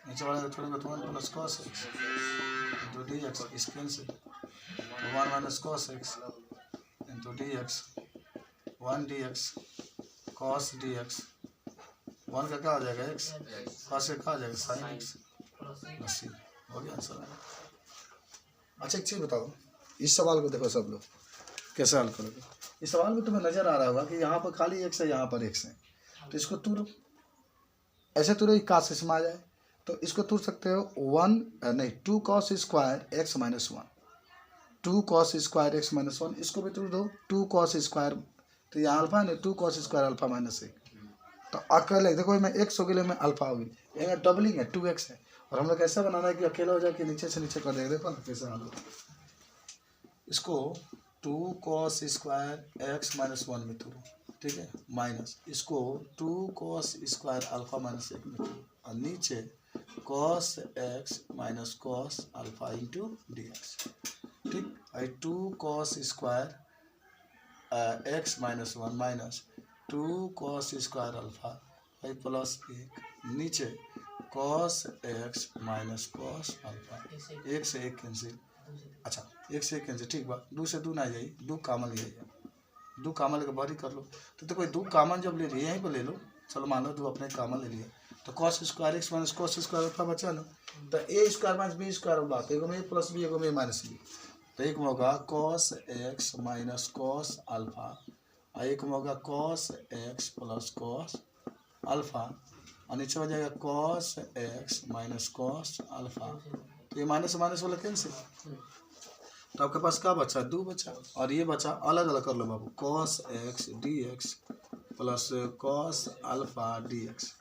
नीचे वाले छोड़ेंगे तो 1 plus cos x into d x, इसके से 1 minus cos x into d x, 1 D x cos D x, 1 का क्या हो जाएगा एक्स, कॉस का क्या हो जाएगा साइन एक्स, बस ये हो गया आंसर। अच्छा एक चीज़ बताओ, इस सवाल को देखो सब लोग कैसे हल करोगे। इस सवाल में तुम्हें नजर आ रहा होगा कि यहाँ पर खाली एक्स है, यहाँ पर एक्स है, तो इसको तुर ऐसे तुरे काश इसमें आ जाए, तो इसको तुर सकते हो 2 cos square x minus 1, 2 cos square x minus 1, इसको भी तुर दो 2 कॉस स्क्वायर, तो यहाँ अल्फा है ना 2 कॉस स्क्वायर अल्फा माइनस 1, तो अकेले देखो मैं एक्स हो गया में अल्फा होगी, यहाँ डबलिंग है 2x है, और हम लोग कैसे बनाना है कि अकेला हो जाए कि नीचे से नीचे कर देंगे, देखो ना कैसे हम लोग इसको 2 कॉस स्क्वायर एक्स माइनस 1 में तुरो, ठीक है, माइनस इसको 2 कॉस स्क्वायर अल्फा माइनस 1 में तुरो, और नीचे cos x minus cos alpha into d x, ठीक, और 2 cos square x minus 1 minus 2 cos square alpha plus 1, नीचे cos x minus cos alpha, 1 से 1 कैंसिल, अच्छा 1 से 1 कैंसिल, ठीक बा, 2 से 2 ना जाइए, 2 कामन ले जाइए, 2 कामन लेकर बारी कर लो, तो कोई 2 कामन जब ले लिए यहीं पर ले लो, चलो मान लो 2 अपने कामन ले लिए, तो cos square x minus cos square alpha बचा ना, तो ए स्क्वायर माइनस बी स्क्वायर बात, एगो में प्लस बी एगो में माइनस बी, तो एक में होगा cos x minus cos alpha, और एक में होगा cos x plus cos alpha, और नीचे हो जाएगा cos x minus cos alpha, तो ये माइनस माइनस वाला कैंसिल, तो आपके पास क्या बचा 2 बचा, और ये बचा अलग अलग कर लो बाबू, cos x d x plus cos alpha d x,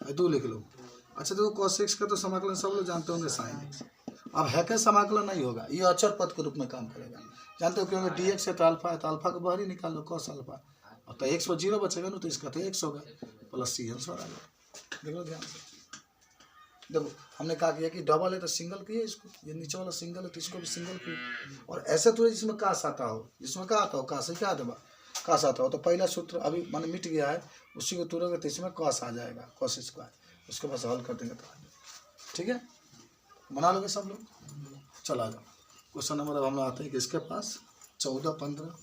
2 लिख लो। अच्छा देखो कॉस एक्स का तो समाकलन सब लोग जानते होंगे साइन एक्स, अब है क्या समाकलन नहीं होगा, ये अचर पद के रूप में काम करेगा, जानते हो क्योंकि डी एक्स है तो अल्फा है, तो अल्फा को बाहर ही निकाल लो कॉस अल्फा, और तो एक्स पर 0 बचेगा ना, तो इसका तो एक्स होगा प्लस सी आंसर आ गया, देख लो ध्यान से। देखो हमने कहा किया कि डबल है तो सिंगल किए इसको, ये नीचे वाला सिंगल है तो इसको भी सिंगल किए, और ऐसे तो जिसमें कास आता हो, जिसमें क्या आता हो कास से क्या देगा कास आता हो, तो पहला सूत्र अभी मन मिट गया है, उसी को तुरोगे तो इसमें कॉस आ जाएगा, कॉस स्क्वायर, उसके पास हल कर देंगे तो ठीक है, बना लोगे सब लोग। चला जाओ क्वेश्चन नंबर, अब हम लोग आते हैं किसके पास 14-15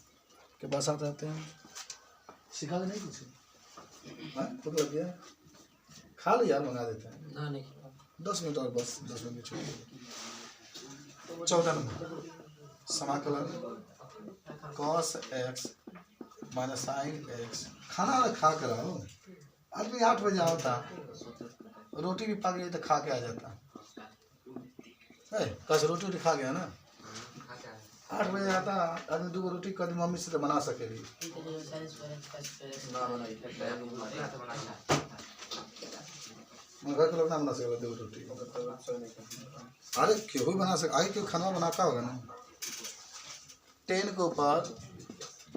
के पास आते रहते हैं, सिखा दे नहीं कुछ खुद लग गया, खा लो यार, मंगा देते हैं ना नहीं 10 मिनट और बस 10 मिनट छोड़, 14 नंबर समाकलन cos x minus sine x, खाना खा कर आओ, आदमी 8 बजे आता, रोटी भी पक गई तो खा के आ जाता है, कैसे रोटी खा गया ना, 8 बजे आता आदमी 2 रोटी कभी मम्मी से तो बना सकेगी, घर के लोग ना बना सकेगा 2 रोटी, अरे क्यों भी बना सके, आगे क्यों खाना बनाता होगा ना, 10 के ऊपर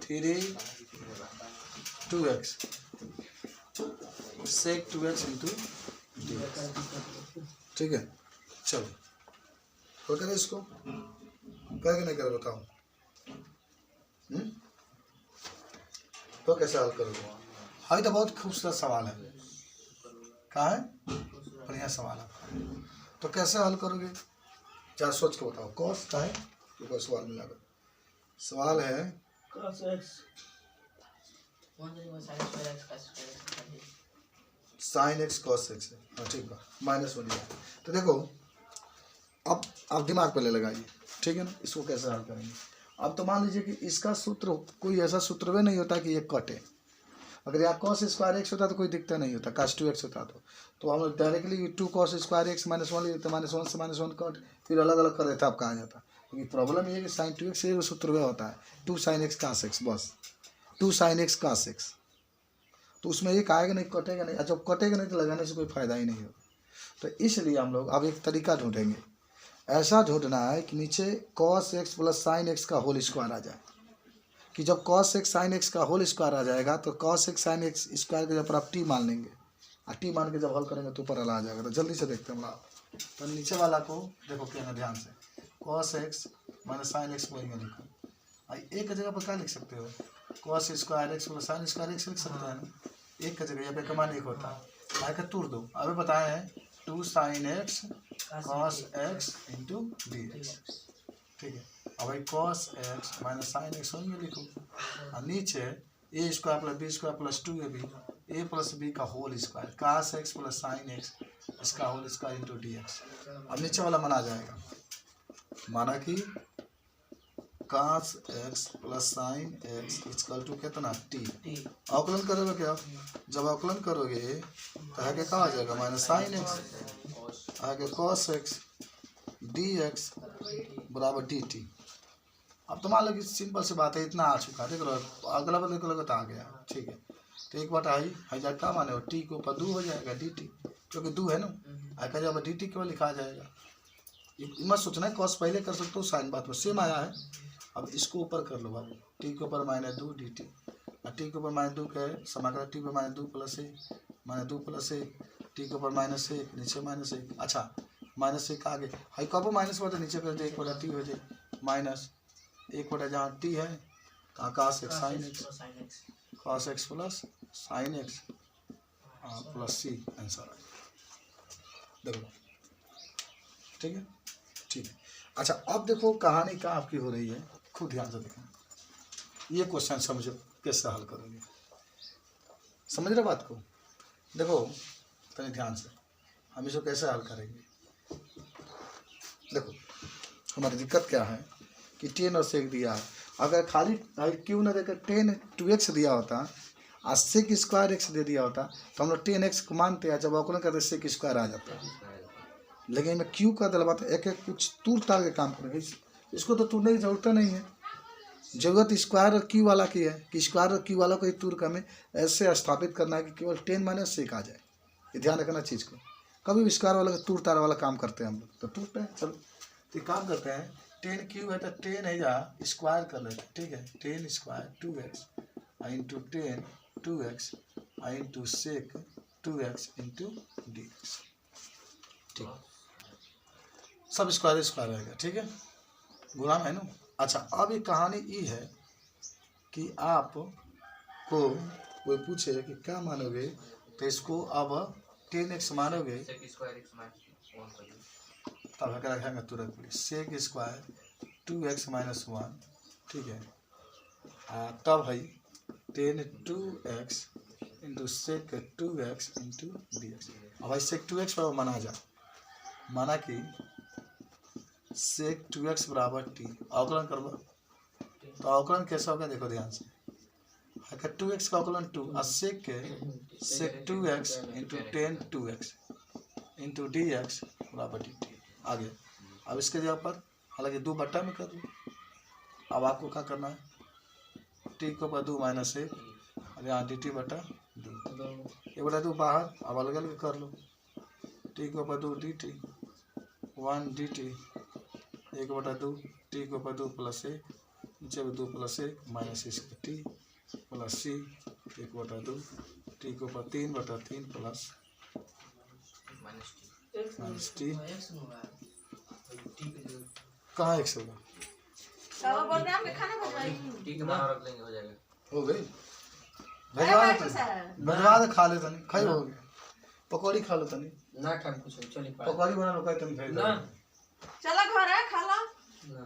3 2x सेक 2x इंटू ठीक है, चलो हो करें इसको, करके नहीं करे बताओ, तो कैसे हल करोगे, हाँ तो बहुत खूबसूरत सवाल है, कहाँ है बढ़िया सवाल है, तो कैसे हल करोगे क्या सोच के बताओ, कॉस का है तो कोई सवाल मिला, सवाल है cos x sine x cos x है, हाँ ठीक है -1 है, तो देखो अब आप दिमाग पे ले लगाइए, ठीक है ना, इसको कैसे हल करेंगे, अब तो मान लीजिए कि इसका सूत्र कोई ऐसा सूत्र भी नहीं होता कि ये कटे, अगर यहाँ कॉस स्क्वायर एक्स होता तो कोई दिक्कत नहीं होता, काश 2x होता तो हम लोग डायरेक्टली 2 कॉस स्क्वायर एक्स -1 लेते, -1 से -1 कट फिर अलग अलग कर देता, अब कहाँ जाता, क्योंकि प्रॉब्लम ये है कि साइन 2x से सूत्र में होता है 2 sin x cos x, बस 2 sin x cos x, तो उसमें एक आएगा नहीं, कटेगा नहीं, जब कटेगा नहीं तो लगाने से कोई फायदा ही नहीं होगा, तो इसलिए हम लोग अब एक तरीका ढूंढेंगे, ऐसा ढूंढना है कि नीचे cos x plus sin x का होल स्क्वायर आ जाए, कि जब cos x sin x का होल स्क्वायर आ जाएगा तो cos x sin x square के जब आप t मान लेंगे, और t मान के जब हल करेंगे तो ऊपर वाला आ जाएगा, तो जल्दी से देखते हैं हम लोग, तो नीचे वाला को देखो क्या ध्यान से, cos x minus sin x वही में लिखो, एक जगह पर क्या लिख सकते हो, cos square x plus sin square x लिख सकते हैं ना, एक का जगह यहाँ पे कमान एक होता है, आए का तोड़ दो, अभी बताए हैं 2 sine x cos x into d x. ठीक है, अब भाई cos x minus sine x में लिखो, और नीचे A square plus B square plus 2ab A plus B का whole square cos x plus sine x इसका whole square into d x. अब नीचे वाला माना जाएगा, माना कि cos x plus sine x equal to कितना टी। अवकलन करोगे क्या, जब अवकलन करोगे तो है क्या आ जाएगा माइनस साइन एक्स आगे कॉस एक्स डी एक्स बराबर डी टी। अब तो मान लो कि सिंपल सी बात है, इतना आ चुका है, देख लो अगला बदल को लगा तो आ गया। ठीक है, तो एक बात आई हजार क्या माने हो, टी के ऊपर 2 हो जाएगा डी टी, क्योंकि 2 है ना, आगे जब डी टी क्यों लिखा जाएगा। मत सोचना है कॉस पहले कर सकते हो, साइन बात में सेम आया है। अब इसको ऊपर कर लो बाबू, टी के ऊपर माइनस 2 डी टी, और टी के ऊपर माइनस 2 का समाकलन टी पर माइनस 2 प्लस ए माइनस 2 प्लस ए, टी के ऊपर माइनस 1 नीचे माइनस 1। अच्छा माइनस 1 आगे हाई कब माइनस बटा नीचे कर दे 1 बटा टी हो जाए माइनस 1 बटा जहाँ टी है कहाँ cos x sine x cos x plus sine x plus c answer है। देखो ठीक है, ठीक है। अच्छा अब देखो कहानी क्या आपकी हो रही है, खुद ध्यान से देखो, ये क्वेश्चन समझो कैसे हल करोगे, समझ रहे बात को। देखो तनी ध्यान से हम इसको कैसे हल करेंगे। देखो हमारी दिक्कत क्या है कि 10 और सेक दिया है, अगर खाली क्यों ना देकर 10 2x दिया होता और सेक स्क्वायर एक्स दे दिया होता तो हम लोग 10x को मानते हैं, जब अवकलन करते सेक स्क्वायर आ जाता है। लेकिन मैं क्यों का दिलवाता एक एक कुछ तूर तार के काम करेंगे, इसको तो तूरने की जरूरत नहीं है। जरूरत स्क्वायर और क्यू वाला की है कि स्क्वायर और क्यू वाला को ही तूर का में ऐसे स्थापित करना है कि केवल 10 माइनस सेक आ जाए। ये ध्यान रखना चीज़ को, कभी भी स्क्वायर वाला का तूर तार वाला काम करते हैं हम लोग तो टूटते हैं। चलो तो काम करते हैं, 10 क्यू है तो 10 है या स्क्वायर कर लेते हैं। ठीक है, 10 square 2x into 10 2x into sec 2x into d x. ठीक, सब स्क्वायर स्क्वायर रहेगा। ठीक है, गुलाम है ना। अच्छा अब ये कहानी ये है कि आप को कोई पूछे कि क्या मानोगे तो इसको अब 10x मानोगे तब क्या रखेंगे तुरंत सेक स्क्वायर 2x माइनस 1। ठीक है, तब है 10 2x into sec 2x into d x. अब भाई सेक 2x पर माना जा, माना कि सेक 2x बराबर टी, अवकलन करवा तो अवकलन कैसा होगा देखो ध्यान से, अगर 2x का अवकलन 2 और सेक 2x into 10 2x into d x बराबर डी टी आगे। अब इसके जगह पर हालांकि 2 बट्टा में कर लो, अब आपको क्या करना है, टी को ऊपर 2 माइनस 1 और यहाँ डी टी बटा 2 ये बटा 2 बाहर, अब अलग अलग कर लो, टी को ऊपर 2 डी टी 1 डी टी 1 बटा 2 टी के ऊपर 2 प्लस 1 नीचे 2 प्लस 1 माइनस इसका टी प्लस सी 1 बटा 2 टी के ऊपर 3 बटा 3 प्लस माइनस टी। कहाँ एक्स होगा, हो गई भजवा दे खा ले तनी खाई हो गया, पकौड़ी खा लो तनी ना खान कुछ चली पकौड़ी बना लो, तनी खाई ना चला घर है खा ला ना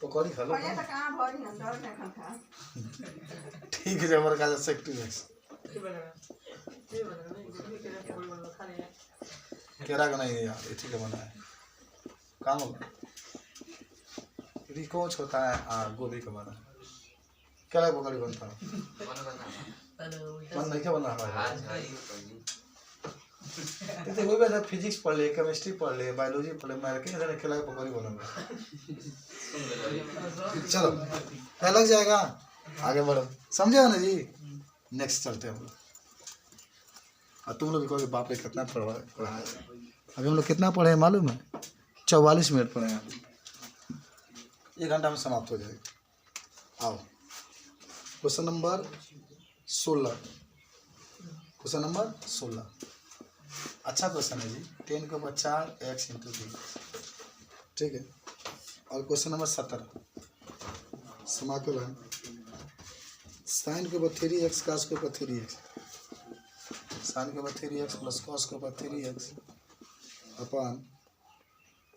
पकौड़ी खा लो। पहले तो कहां भरी हम डर नहीं खा। ठीक है, हमारे का 2x केरा का नहीं है यार, ये ठीक है बना है काम होगा। रिकोच होता है गोभी का बना है, केरा पकौड़ी बनता है मन नहीं क्या बना है। तो कोई बात फिजिक्स पढ़ ले, केमिस्ट्री पढ़ ले, बायोलॉजी पढ़ ले, मैं रखे केला की पकौड़ी बनाऊंगा। चलो क्या लग जाएगा, आगे बढ़ो, समझे ना जी। नेक्स्ट चलते हैं हम लोग, और तुम लोग भी कहोगे बाप रे कितना पढ़ा है। अभी हम लोग कितना पढ़े हैं मालूम है, 44 मिनट पढ़े हैं, 1 घंटा में समाप्त हो जाएगा। आओ क्वेश्चन नंबर 16, क्वेश्चन नंबर 16 अच्छा क्वेश्चन है जी, 10 के ऊपर 4 x इंटू डी। ठीक है, और क्वेश्चन नंबर 17 समाकलन साइन के ऊपर 3x कास के ऊपर 3x साइन के ऊपर 3x प्लस कॉस के ऊपर 3x upon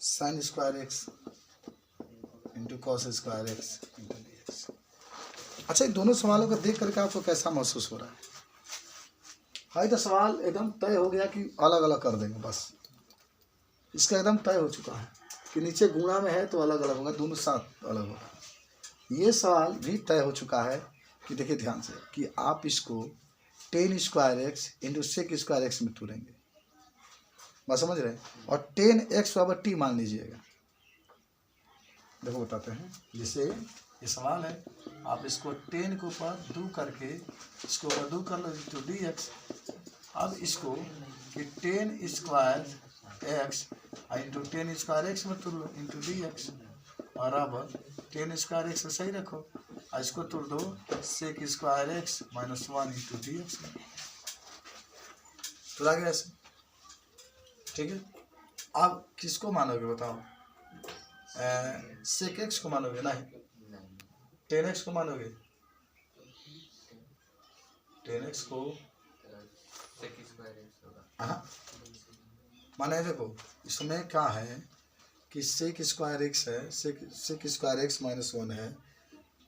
sine square x into cos square x into d x. अच्छा, इन दोनों सवालों को देख करके आपको कैसा महसूस हो रहा है? हाँ, तो सवाल एकदम तय हो गया कि अलग अलग कर देंगे, बस इसका एकदम तय हो चुका है कि नीचे गुणा में है तो अलग अलग होगा, दोनों साथ अलग होगा। ये सवाल भी तय हो चुका है कि देखिए ध्यान से कि आप इसको 10 square x into sec square x में तोड़ेंगे, बस समझ रहे हैं, और 10x बराबर टी मान लीजिएगा। देखो बताते हैं, जैसे ये सवाल है, आप इसको 10 के ऊपर 2 करके इसको ऊपर 2 कर लो इंटू डी एक्स। अब इसको कि 10 square x into 10 square x में तोड़ लो इंटू डी एक्स, और अब 10 स्क्वायर एक्स सही रखो और इसको तोड़ दो sec square x minus 1 into d x में, तोड़ा गया ऐसे, ठीक है। अब किसको मानोगे बताओ? सेक एक्स को मानोगे? नहीं, 10x को मानोगे? 10x को हाँ माने, देखो इसमें क्या है कि सेक स्क्वायर एक्स है, सेक स्क्वायर एक्स माइनस 1 है,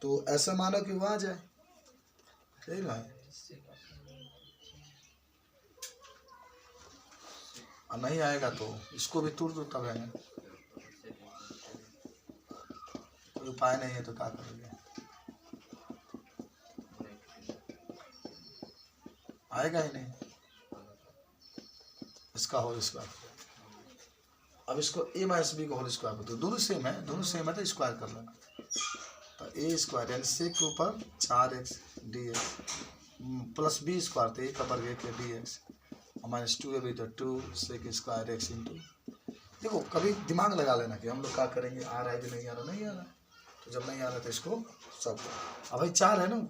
तो ऐसा मानो कि वो आ जाए, सही ना है? और नहीं आएगा तो इसको भी तोड़ दो, तब है, कोई उपाय नहीं है तो क्या करोगे? आएगा ही नहीं, इसका होल स्क्वायर। अब इसको a माइनस बी का होल स्क्वायर बताओ, दोनों सेम है, दोनों सेम है तो स्क्वायर कर लेना। तो a स्क्वायर यानी सेक के ऊपर 4x dx plus b square, तो एक ऊपर एक डी एक्स माइनस 2 है तो 2 सेक स्क्वायर एक्स इंटू। देखो कभी दिमाग लगा लेना कि हम लोग क्या करेंगे, आ रहा है कि नहीं आ रहा, नहीं आ रहा, तो जब नहीं आ रहा तो इसको सब। अब भाई 4 है ना,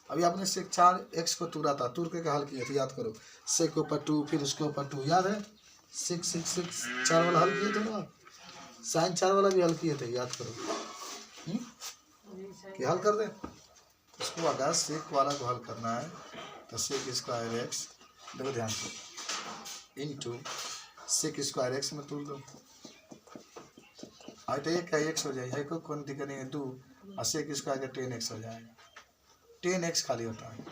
अभी आपने सेक 4x को तोड़ा था, तोड़ के हल किए थे, याद करो, सेक के ऊपर 2 फिर उसके ऊपर 2, याद है? 6 4 वाला हल किए थे ना, साइन 4 वाला भी हल किए थे, याद करो। कि हल कर दे इसको, अगर सेक वाला को हल करना है तो सेक स्क्वायर एक्स, देखो ध्यान से, इंटू सेक स्क्वायर एक्स में तोड़ दो, तो एक का एक्स हो जाएगा, कोई कौन दिक्कत नहीं है, 2 और सेक स्क्वायर का 10x हो जाएगा, 10x खाली होता है।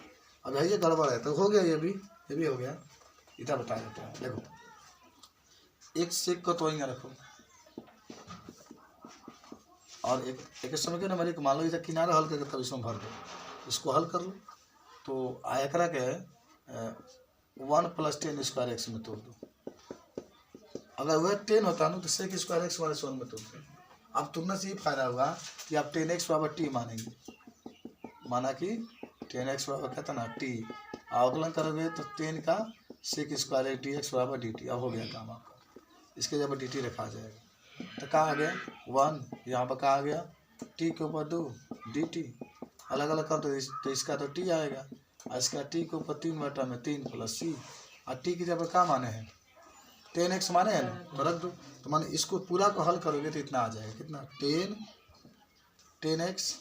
अब है ये गड़बड़ है तो हो गया, ये भी हो गया, इधर बता देते हैं। देखो एक सेक को तो यहाँ रखो और एक समय के ना मेरे मान लो इधर किनारा हल करके तब इसमें भर दो, इसको हल कर लो तो आयकरा के 1 + 10 स्क्वायर एक्स में तोड़ दो। अगर वह 10 होता ना तो सेक स्क्वायर एक्स माइनस 1 में तोड़ दो। अब तुरंत से ये फायदा हुआ कि आप 10x बराबर टी मानेंगे, माना कि 10x बराबर क्या था ना टी, अवकलन करोगे तो 10 का सेक स्क्वायर dx बराबर dt। अब हो गया काम आपका, इसके जब dt रखा जाएगा तो कहाँ आ गया 1, यहाँ पर कहाँ आ गया t के ऊपर 2 dt, अलग अलग कर दो तो इसका तो t आएगा और इसका t के ऊपर 3/3 प्लस c, और t की जगह कहाँ माने हैं 10x माने हैं ना, तो रख दो। तो माने इसको पूरा को हल करोगे तो इतना आ जाएगा, कितना 10x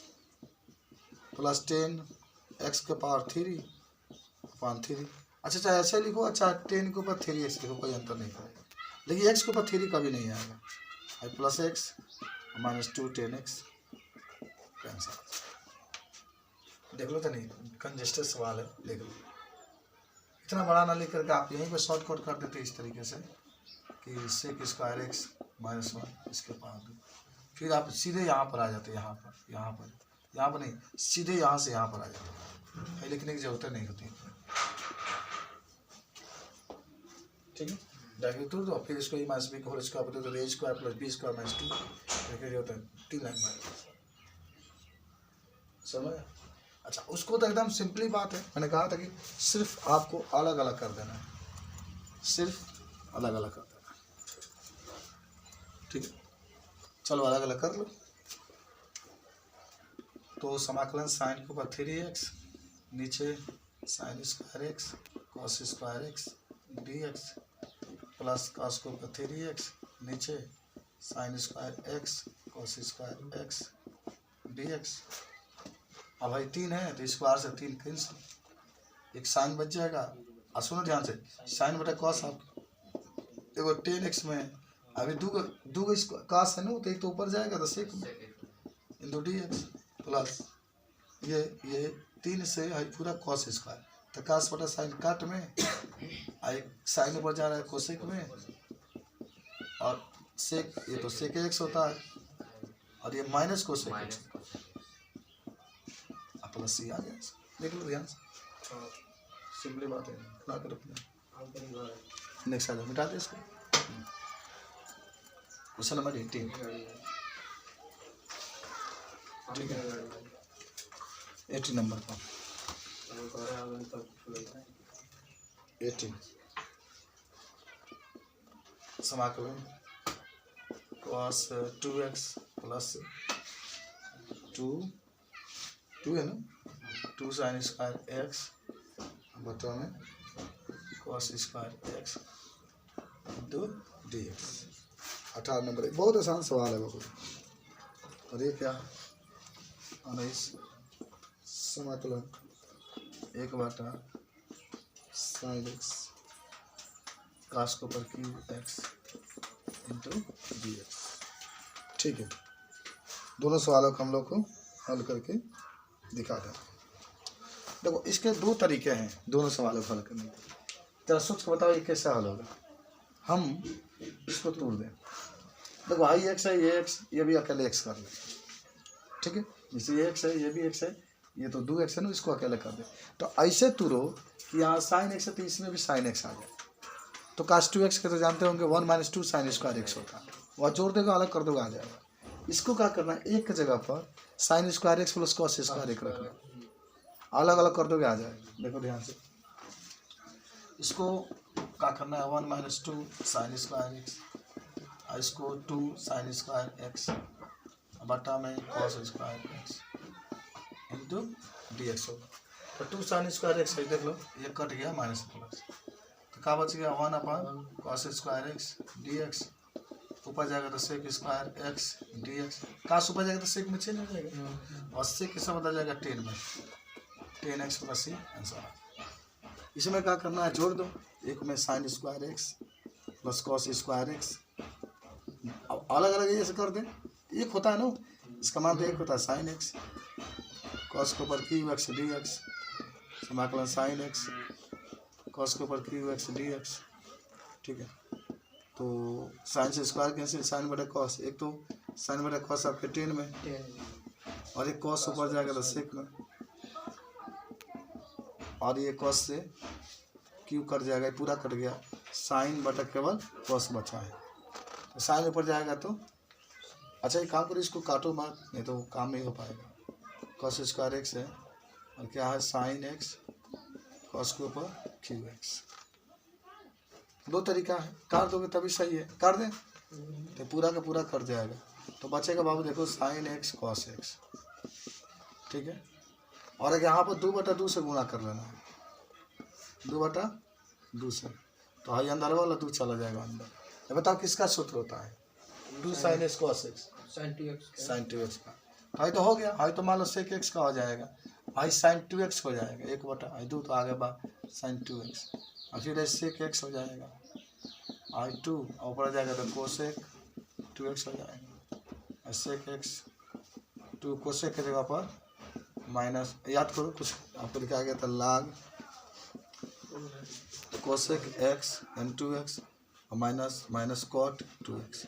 प्लस 10x के पावर 3/3। अच्छा ऐसे लिखो, अच्छा 10 के ऊपर 3x लिखो, कोई अंतर नहीं पड़ेगा, लेकिन x के ऊपर 3 कभी नहीं आएगा, plus x minus 2 10x cancel. देख लो तो नहीं, कंजेस्टेड सवाल है, देख लो, इतना बड़ा ना लिख करके आप यहीं पे शॉर्टकट कर देते इस तरीके से कि सेक स्क्वायर एक्स माइनस 1 इसके पावर 2, फिर आप सीधे यहाँ पर आ जाते, यहाँ पर नहीं, सीधे यहाँ से यहाँ पर आ जाते, लिखने की जरूरत नहीं होती, ठीक है। डायरेक्ट तोड़ दो, फिर इसको माइनस बी का होल स्क्वायर बता दो, a square plus b square minus 2, देखिए जो होता है 3 लाइन माइनस, समझ। अच्छा उसको तो एकदम सिंपली बात है, मैंने कहा था कि सिर्फ आपको अलग अलग कर देना है, सिर्फ अलग अलग कर देना है, ठीक है। चलो अलग अलग कर लो, तो समाकलन साइन के ऊपर 3x, नीचे sign square x cos square x dx plus cos के ऊपर 3x, नीचे sign square x cos square x dx। अब भाई 3 है तो स्क्वायर से 3 कैंसिल, एक साइन बच जाएगा और सुनो ध्यान से, साइन बटा कॉस आप देखो 10x में है, अभी दू कॉस है ना, तो एक तो ऊपर जाएगा तो सेक इंटू dx प्लस ये 3 से है पूरा कॉस स्क्वायर, तो कॉस बटा साइन काट में, आई साइन ऊपर जा रहा है कोसेक में, और सेक ये तो सेक x होता है, और ये माइनस कोसेक x प्लस सी आ गया। देख लो ध्यान से, सिंपली बात है, ना कर अपने नेक्स्ट आ जाओ, मिटा दे इसको। क्वेश्चन नंबर 18, ठीक है 18 नंबर पर 18 समाकलन cos 2x प्लस 2 है ना, 2 साइन स्क्वायर x बटा में cos square x into dx। 18 number, एक बहुत आसान सवाल है बहुत, और ये क्या 19 समाकलन 1 बटा साइन x कास को पर क्यू x इंटू dx। ठीक है, दोनों सवालों को हम लोग को हल करके दिखा दें। देखो इसके दो तरीके हैं दोनों सवालों को हल करने के, जरा सोच के बताओ ये कैसे हल होगा। हम इसको तोड़ दें, देखो आई एक्स है, ये x, ये भी अकेले x कर ले, ठीक है, जैसे ये x है, ये भी x है, ये तो 2x है ना, इसको अकेले कर दे। तो ऐसे तोड़ो कि यहाँ साइन x है तो इसमें भी साइन x आ जाए, तो कास 2x के तो जानते होंगे 1 - 2 साइन स्क्वायर x होता है, वह जोड़ देगा अलग कर दोगे आ जाएगा। इसको क्या करना है, एक जगह पर sine square x plus cos square x रखना, अलग अलग कर दोगे आ जाएगा। देखो ध्यान से, इसको क्या करना है 1 - 2 साइन स्क्वायर x, इसको 2 साइन स्क्वायर x बटा में cos square x into dx होगा। तो 2 साइन स्क्वायर x है, देख लो ये कट गया माइनस प्लस, तो क्या बच गया 1 कॉस स्क्वायर x dx, ऊपर जाएगा तो सेक स्क्वायर x dx, कास ऊपर जाएगा तो सेक में चेंज हो जाएगा, और सेक किससे बदल जाएगा 10 में, 10x प्लस c आंसर। इसमें क्या करना है, जोड़ दो, एक में sine square x plus cos square x, अब अलग अलग जैसे कर दें, एक होता है ना, इसका मान तो एक होता है साइन x, कॉस के ऊपर क्यू x dx, समाकलन साइन x कॉस के ऊपर क्यू x dx। ठीक है, तो साइन से स्क्वायर कैंसिल, साइन बटा कॉस, एक तो साइन बटा कॉस आपके 10 में, और एक कॉस ऊपर जाएगा तो सेक में, और ये कॉस से क्यू कट जाएगा, पूरा कट गया, साइन बटा केवल कॉस बचा है, तो साइन ऊपर जाएगा तो अच्छा ये काम करो, इसको काटो मत, नहीं तो काम नहीं हो पाएगा। कॉस स्क्वायर एक्स है और क्या है साइन एक्स, कॉस के ऊपर क्यू एक्स। दो तरीका है, काट दोगे तभी सही है, काट दें तो पूरा का पूरा कट जाएगा, तो बचेगा बाबू देखो साइन एक्स कॉस एक्स। ठीक है, और अगर यहाँ पर 2/2 से गुणा कर लेना है, 2/2 से, तो हाई अंदर वाला 2 चला जाएगा अंदर। ये बताओ किसका सूत्र होता है, 2 sine x cos x, sine 2x का। हाई तो हो गया, हाई तो मान लो सेक एक्स का हो जाएगा, हाई साइन 2x हो जाएगा, 1/2 तो आगे बा साइन 2x, और फिर सेक एक्स हो जाएगा, आई 2 ऊपर जाएगा तो कोसेक 2x हो जाएगा, सेक एक्स 2 कोसेक की जगह पर माइनस, याद करो कुछ आपको लिखा गया था लाग कोसेक एक्स एन 2x और माइनस कॉट 2x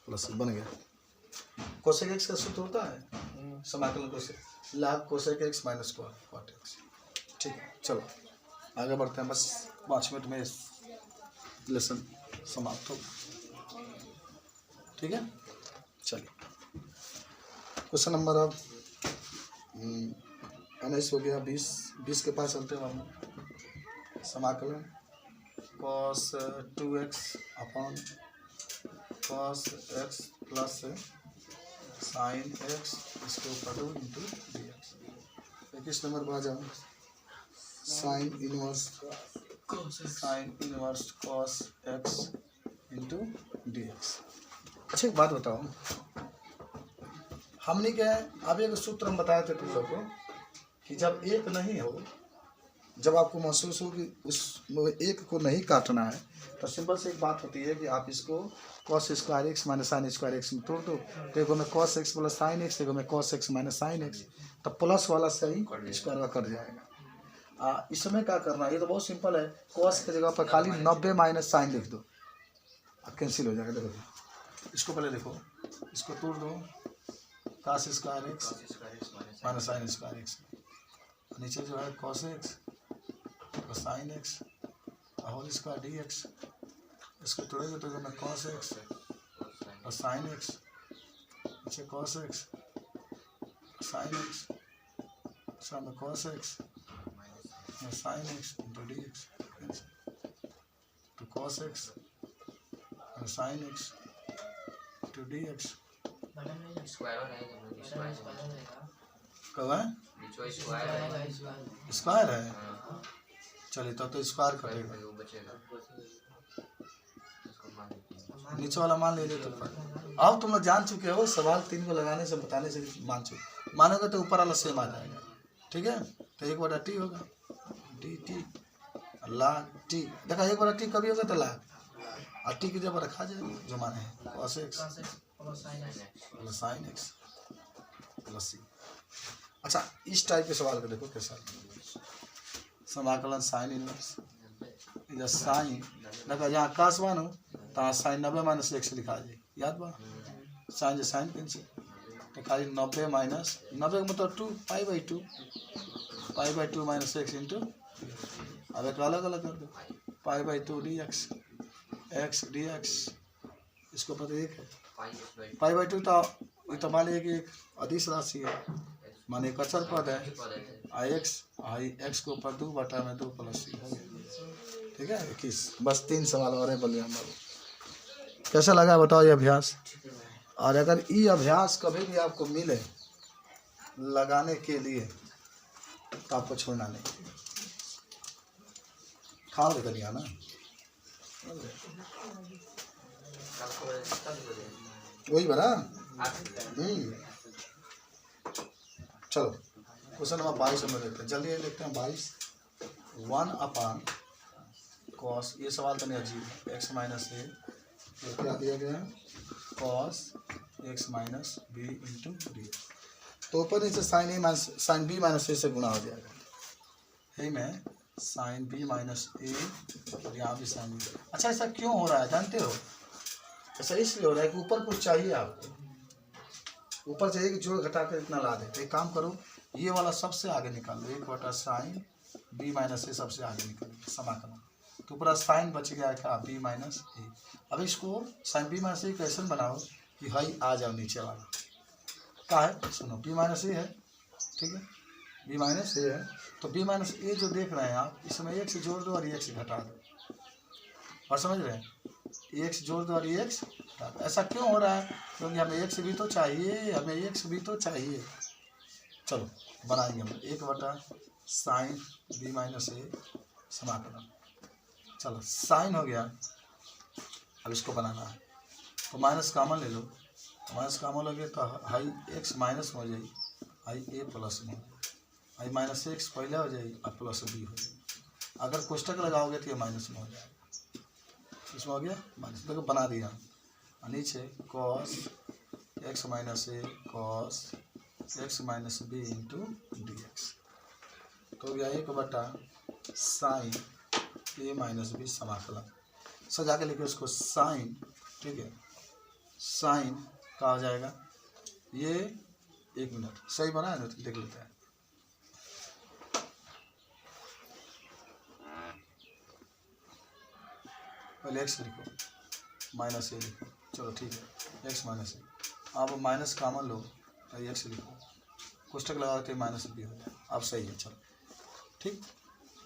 प्लस बन गया। कोसेक एक्स का सूत्र होता है समाकलन cosec, log cosec x minus cot x. ठीक है, चलो आगे बढ़ते हैं, बस 5 मिनट में लेसन समाप्त हो। ठीक है, चलिए क्वेश्चन नंबर अब 19 हो गया, 20 के पास चलते हैं हम। समाकलन cos 2x upon cos x plus sign x इसके ऊपर 2 इंटू dx। 21 नंबर पर आ जाओ, sine inverse cos x into dx। अच्छा एक बात बताओ, हमने क्या है अब एक सूत्र हम बताए थे तुम लोग को कि जब एक नहीं हो जब आपको महसूस हो कि उस एक को नहीं काटना है तो सिंपल से एक बात होती है कि आप इसको cos square x minus sine square x में तोड़ दो। तो एक में cos x plus sine x, एक में cos x minus sine x, तो प्लस वाला सही स्क्वायर का कट जाएगा। इसमें क्या करना है, ये तो बहुत सिंपल है। cos की जगह पर खाली 90 माइनस साइन लिख दो, कैंसिल हो जाएगा। देखो इसको पहले देखो, इसको तोड़ दो, cos square x minus sine square x, नीचे जो है cos x plus sine x whole square d x, इसको तोड़ेंगे तो मैं cos x plus sine x, नीचे cos x साइन एक्स, में cos x plus sine x into d x, तो cos x plus sine x into d x square हो जाएगा, square कब है बीच स्क्वायर है। स्क्वायर है। हाँ, चलिए तब तो स्क्वायर कटेगा, वो बचेगा। इसको मान लीजिए। नीचे वाला मान ले तो अब तुम लोग जान चुके हो, सवाल 3 को लगाने से बताने से मान चुके, मानोगे तो ऊपर वाला सेम आ जाएगा। ठीक है, तो 1/t होगा, डी टी लाख टी, देखा 1/t कभी होगा तो लाख, और टी की जगह रखा जाएगा जो माने है cos x plus sine x plus C. अच्छा इस टाइप के सवाल को देखो कैसा, समाकलन साइन इनवर्स, इधर साइन देखा जहाँ cos 1 हो तो साइन 90 माइनस एक्स लिखा जाए, याद बा साइन जो साइन कैंसिल, तो खाली 90 माइनस 90 का मतलब 2 pi by 2 minus x into, अब एक अलग अलग कर दो, पाई/2 डी एक्स डी एक्स, इसको पता एक है पाई/2, तो मान लीजिए कि एक अदिश राशि है, माने एक अचर पद है, आई एक्स को ऊपर 2/2 प्लस सी हो गया। ठीक है 21। बस 3 सवाल और है, बोलिए हम लोग कैसा लगा बताओ ये अभ्यास। और अगर ये अभ्यास कभी भी आपको मिले लगाने के लिए तो आपको छोड़ना नहीं, खाओ लेकर नहीं आना, वही बना। चलो क्वेश्चन नंबर 22 में देखते हैं, जल्दी देखते हैं 22। 1/cos, ये सवाल तो नहीं अजीब है, x माइनस ए, क्या दिया गया है cos x minus B into d, तो ऊपर नीचे sine A minus sine b minus a से गुणा हो जाएगा, यही में साइन बी माइनस ए और यहाँ भी साइन बी। अच्छा ऐसा क्यों हो रहा है जानते हो, ऐसा इसलिए हो रहा है कि ऊपर कुछ चाहिए आपको, ऊपर चाहिए कि जोड़ घटा कर इतना ला दे, तो एक काम करो ये वाला सबसे आगे निकाल लो, 1/साइन बी माइनस ए सबसे आगे निकाल लो, समाकलन, तो पूरा साइन बच गया क्या बी माइनस ए। अब इसको साइन बी माइनस ए कैसे बनाओ कि हाई आ जाओ नीचे वाला, क्या है सुनो बी माइनस ए है, ठीक है बी माइनस ए है, तो बी माइनस ए जो देख रहे हैं आप इसमें एक से जोड़ दो और एक से घटा दो, और समझ रहे हैं एक से जोड़ दो और एक से घटा दो। ऐसा क्यों हो रहा है, क्योंकि हमें एक से भी तो चाहिए, हमें एक से भी तो चाहिए। चलो बनाएंगे हम 1/साइन बी माइनस ए समाकलन, चलो साइन हो गया, अब इसको बनाना है तो माइनस कामन ले लो, माइनस कामन लगे तो हाई एक्स माइनस में हो जाएगी, हाई ए प्लस में, हाई माइनस एक्स पहले हो जाएगी और प्लस बी हो जाएगी, अगर कोष्टक लगाओगे तो ये माइनस में हो जाएगा, इसमें हो गया माइनस, देखो बना दिया, नीचे cos x minus a cos x minus B into d x, तो हो गया 1/साइन ए माइनस बी समाकलन, सजा के लिखे उसको साइन, ठीक है साइन का हो जाएगा ये, 1 मिनट सही बना है ना, तो देख लेते हैं। पहले एक्स लिखो माइनस ए लिखो, चलो ठीक है एक्स माइनस ए, अब माइनस कामन लो तो एक्स लिखो, कोष्टक लगाओ तो माइनस बी हो जाए, अब सही है चलो ठीक।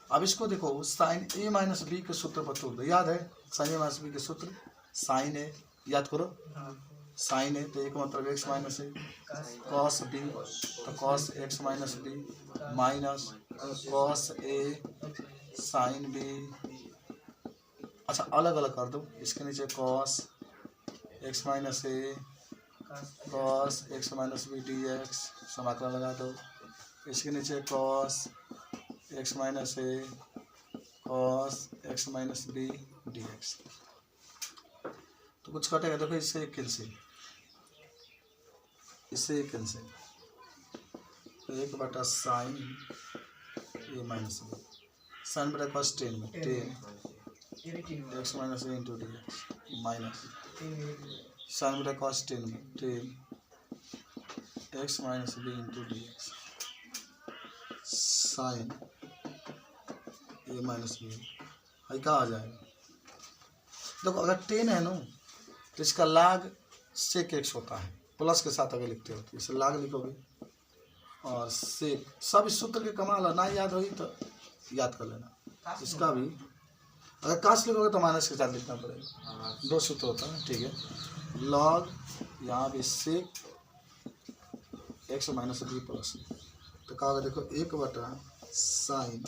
अब इसको देखो साइन ए माइनस बी के सूत्र पर तोड़ दो, याद है साइन ए माइनस बी के सूत्र, साइन ए याद करो, साइन ए तो एक मतलब x minus A, cos B तो cos x minus B minus cos A sine B, अच्छा अलग अलग कर दो, इसके नीचे cos x minus A cos x minus B d x समाकलन लगा दो, इसके नीचे cos x minus A cos x minus B d x. तो कुछ कटेगा, देखो इससे एक कैंसिल, इससे एक कैंसिल, तो 1/sin ए माइनस बी, साइन बटा कॉस 10 में 10 x minus A into d x minus sine बटा कॉस 10 में 10 x minus B into d x sine ए माइनस बी। है क्या आ जाएगा? देखो अगर 10 है ना तो इसका लाग सेक एक्स होता है, प्लस के साथ अगर लिखते हो तो इसे लाग लिखोगे, और सेक सब इस सूत्र के कमाल है, ना याद होगी तो याद कर लेना। इसका भी अगर काश लिखोगे तो माइनस के साथ लिखना पड़ेगा, 2 सूत्र होता है, ठीक है। लॉग यहाँ भी sec x minus b plus, तो कहा देखो 1/sin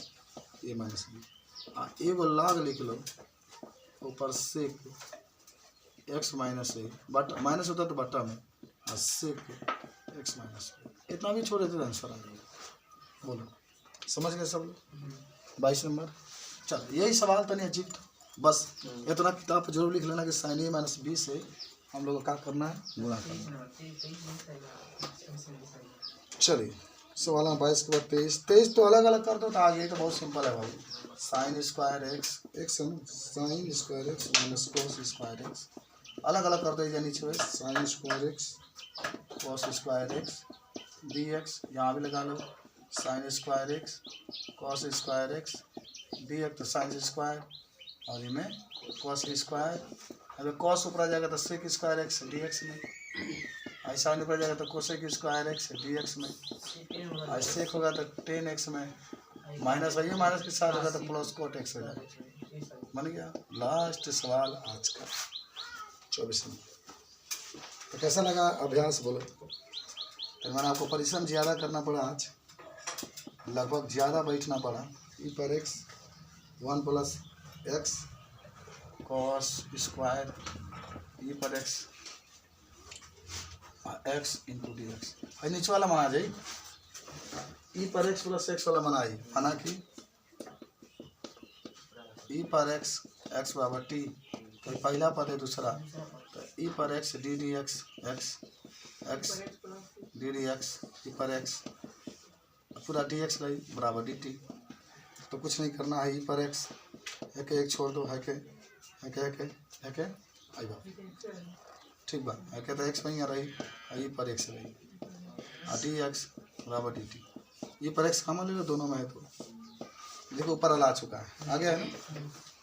ए माइनस बी, एगो लॉग लिख लो ऊपर sec x minus a, but minus होता तो बट्टा में, और सेक एक्स माइनस बी, इतना भी छोड़ देते आंसर आ जाएगा। बोलो समझ गए सब लोग? 22 नंबर। चल यही सवाल तो नहीं अजीब था, बस इतना किताब पर जरूर लिख लेना कि साइन ए माइनस बी से हम लोग को क्या करना है, गुणा करना है। चलिए सवाल 22 के बाद 23 तो अलग अलग कर दो तो आगे तो बहुत सिंपल है भाई। साइन स्क्वायर एक्स एक्स है ना, sine square x minus cos square x, अलग अलग कर दो, नीचे में sine square x cos square x d x, यहाँ भी लगा लो sine square x cos square x d x, तो साइन स्क्वायर और इनमें कॉस स्क्वायर, अगर कॉस ऊपर आ जाएगा तो sec square x d x में, ऐसा ऊपर जाएगा तो cosec square x d x में, और सेक होगा तो 10x में, माइनस है माइनस के साथ होगा तो प्लस कोट एक्स हो जाएगा। बन गया लास्ट सवाल आज का 24 नंबर। तो कैसा लगा अभ्यास बोलो? तो मैंने आपको परिश्रम ज़्यादा करना पड़ा आज, लगभग ज़्यादा बैठना पड़ा। ई पर x 1 plus x cos square e पर x x into d x, है नीचे वाला मना जाए ई पर एक्स प्लस एक्स वाला मना आई, माना कि ई पर एक्स एक्स बराबर टी, तो पहला पद है दूसरा, तो ई पर x d d x x x d d x e पर एक्स पूरा डी एक्स रही बराबर डी टी। तो कुछ नहीं करना है, ई पर एक्स एक छोड़ दो, है के आई बात ठीक बा, है के तो एक्स वहीं आ रही, ई पर एक्स रही, और डी एक्स बराबर डी टी, ई पर एक्स कॉमन ले लो दोनों में है, तो देखो ऊपर वाला आ चुका है, आ गया है ना।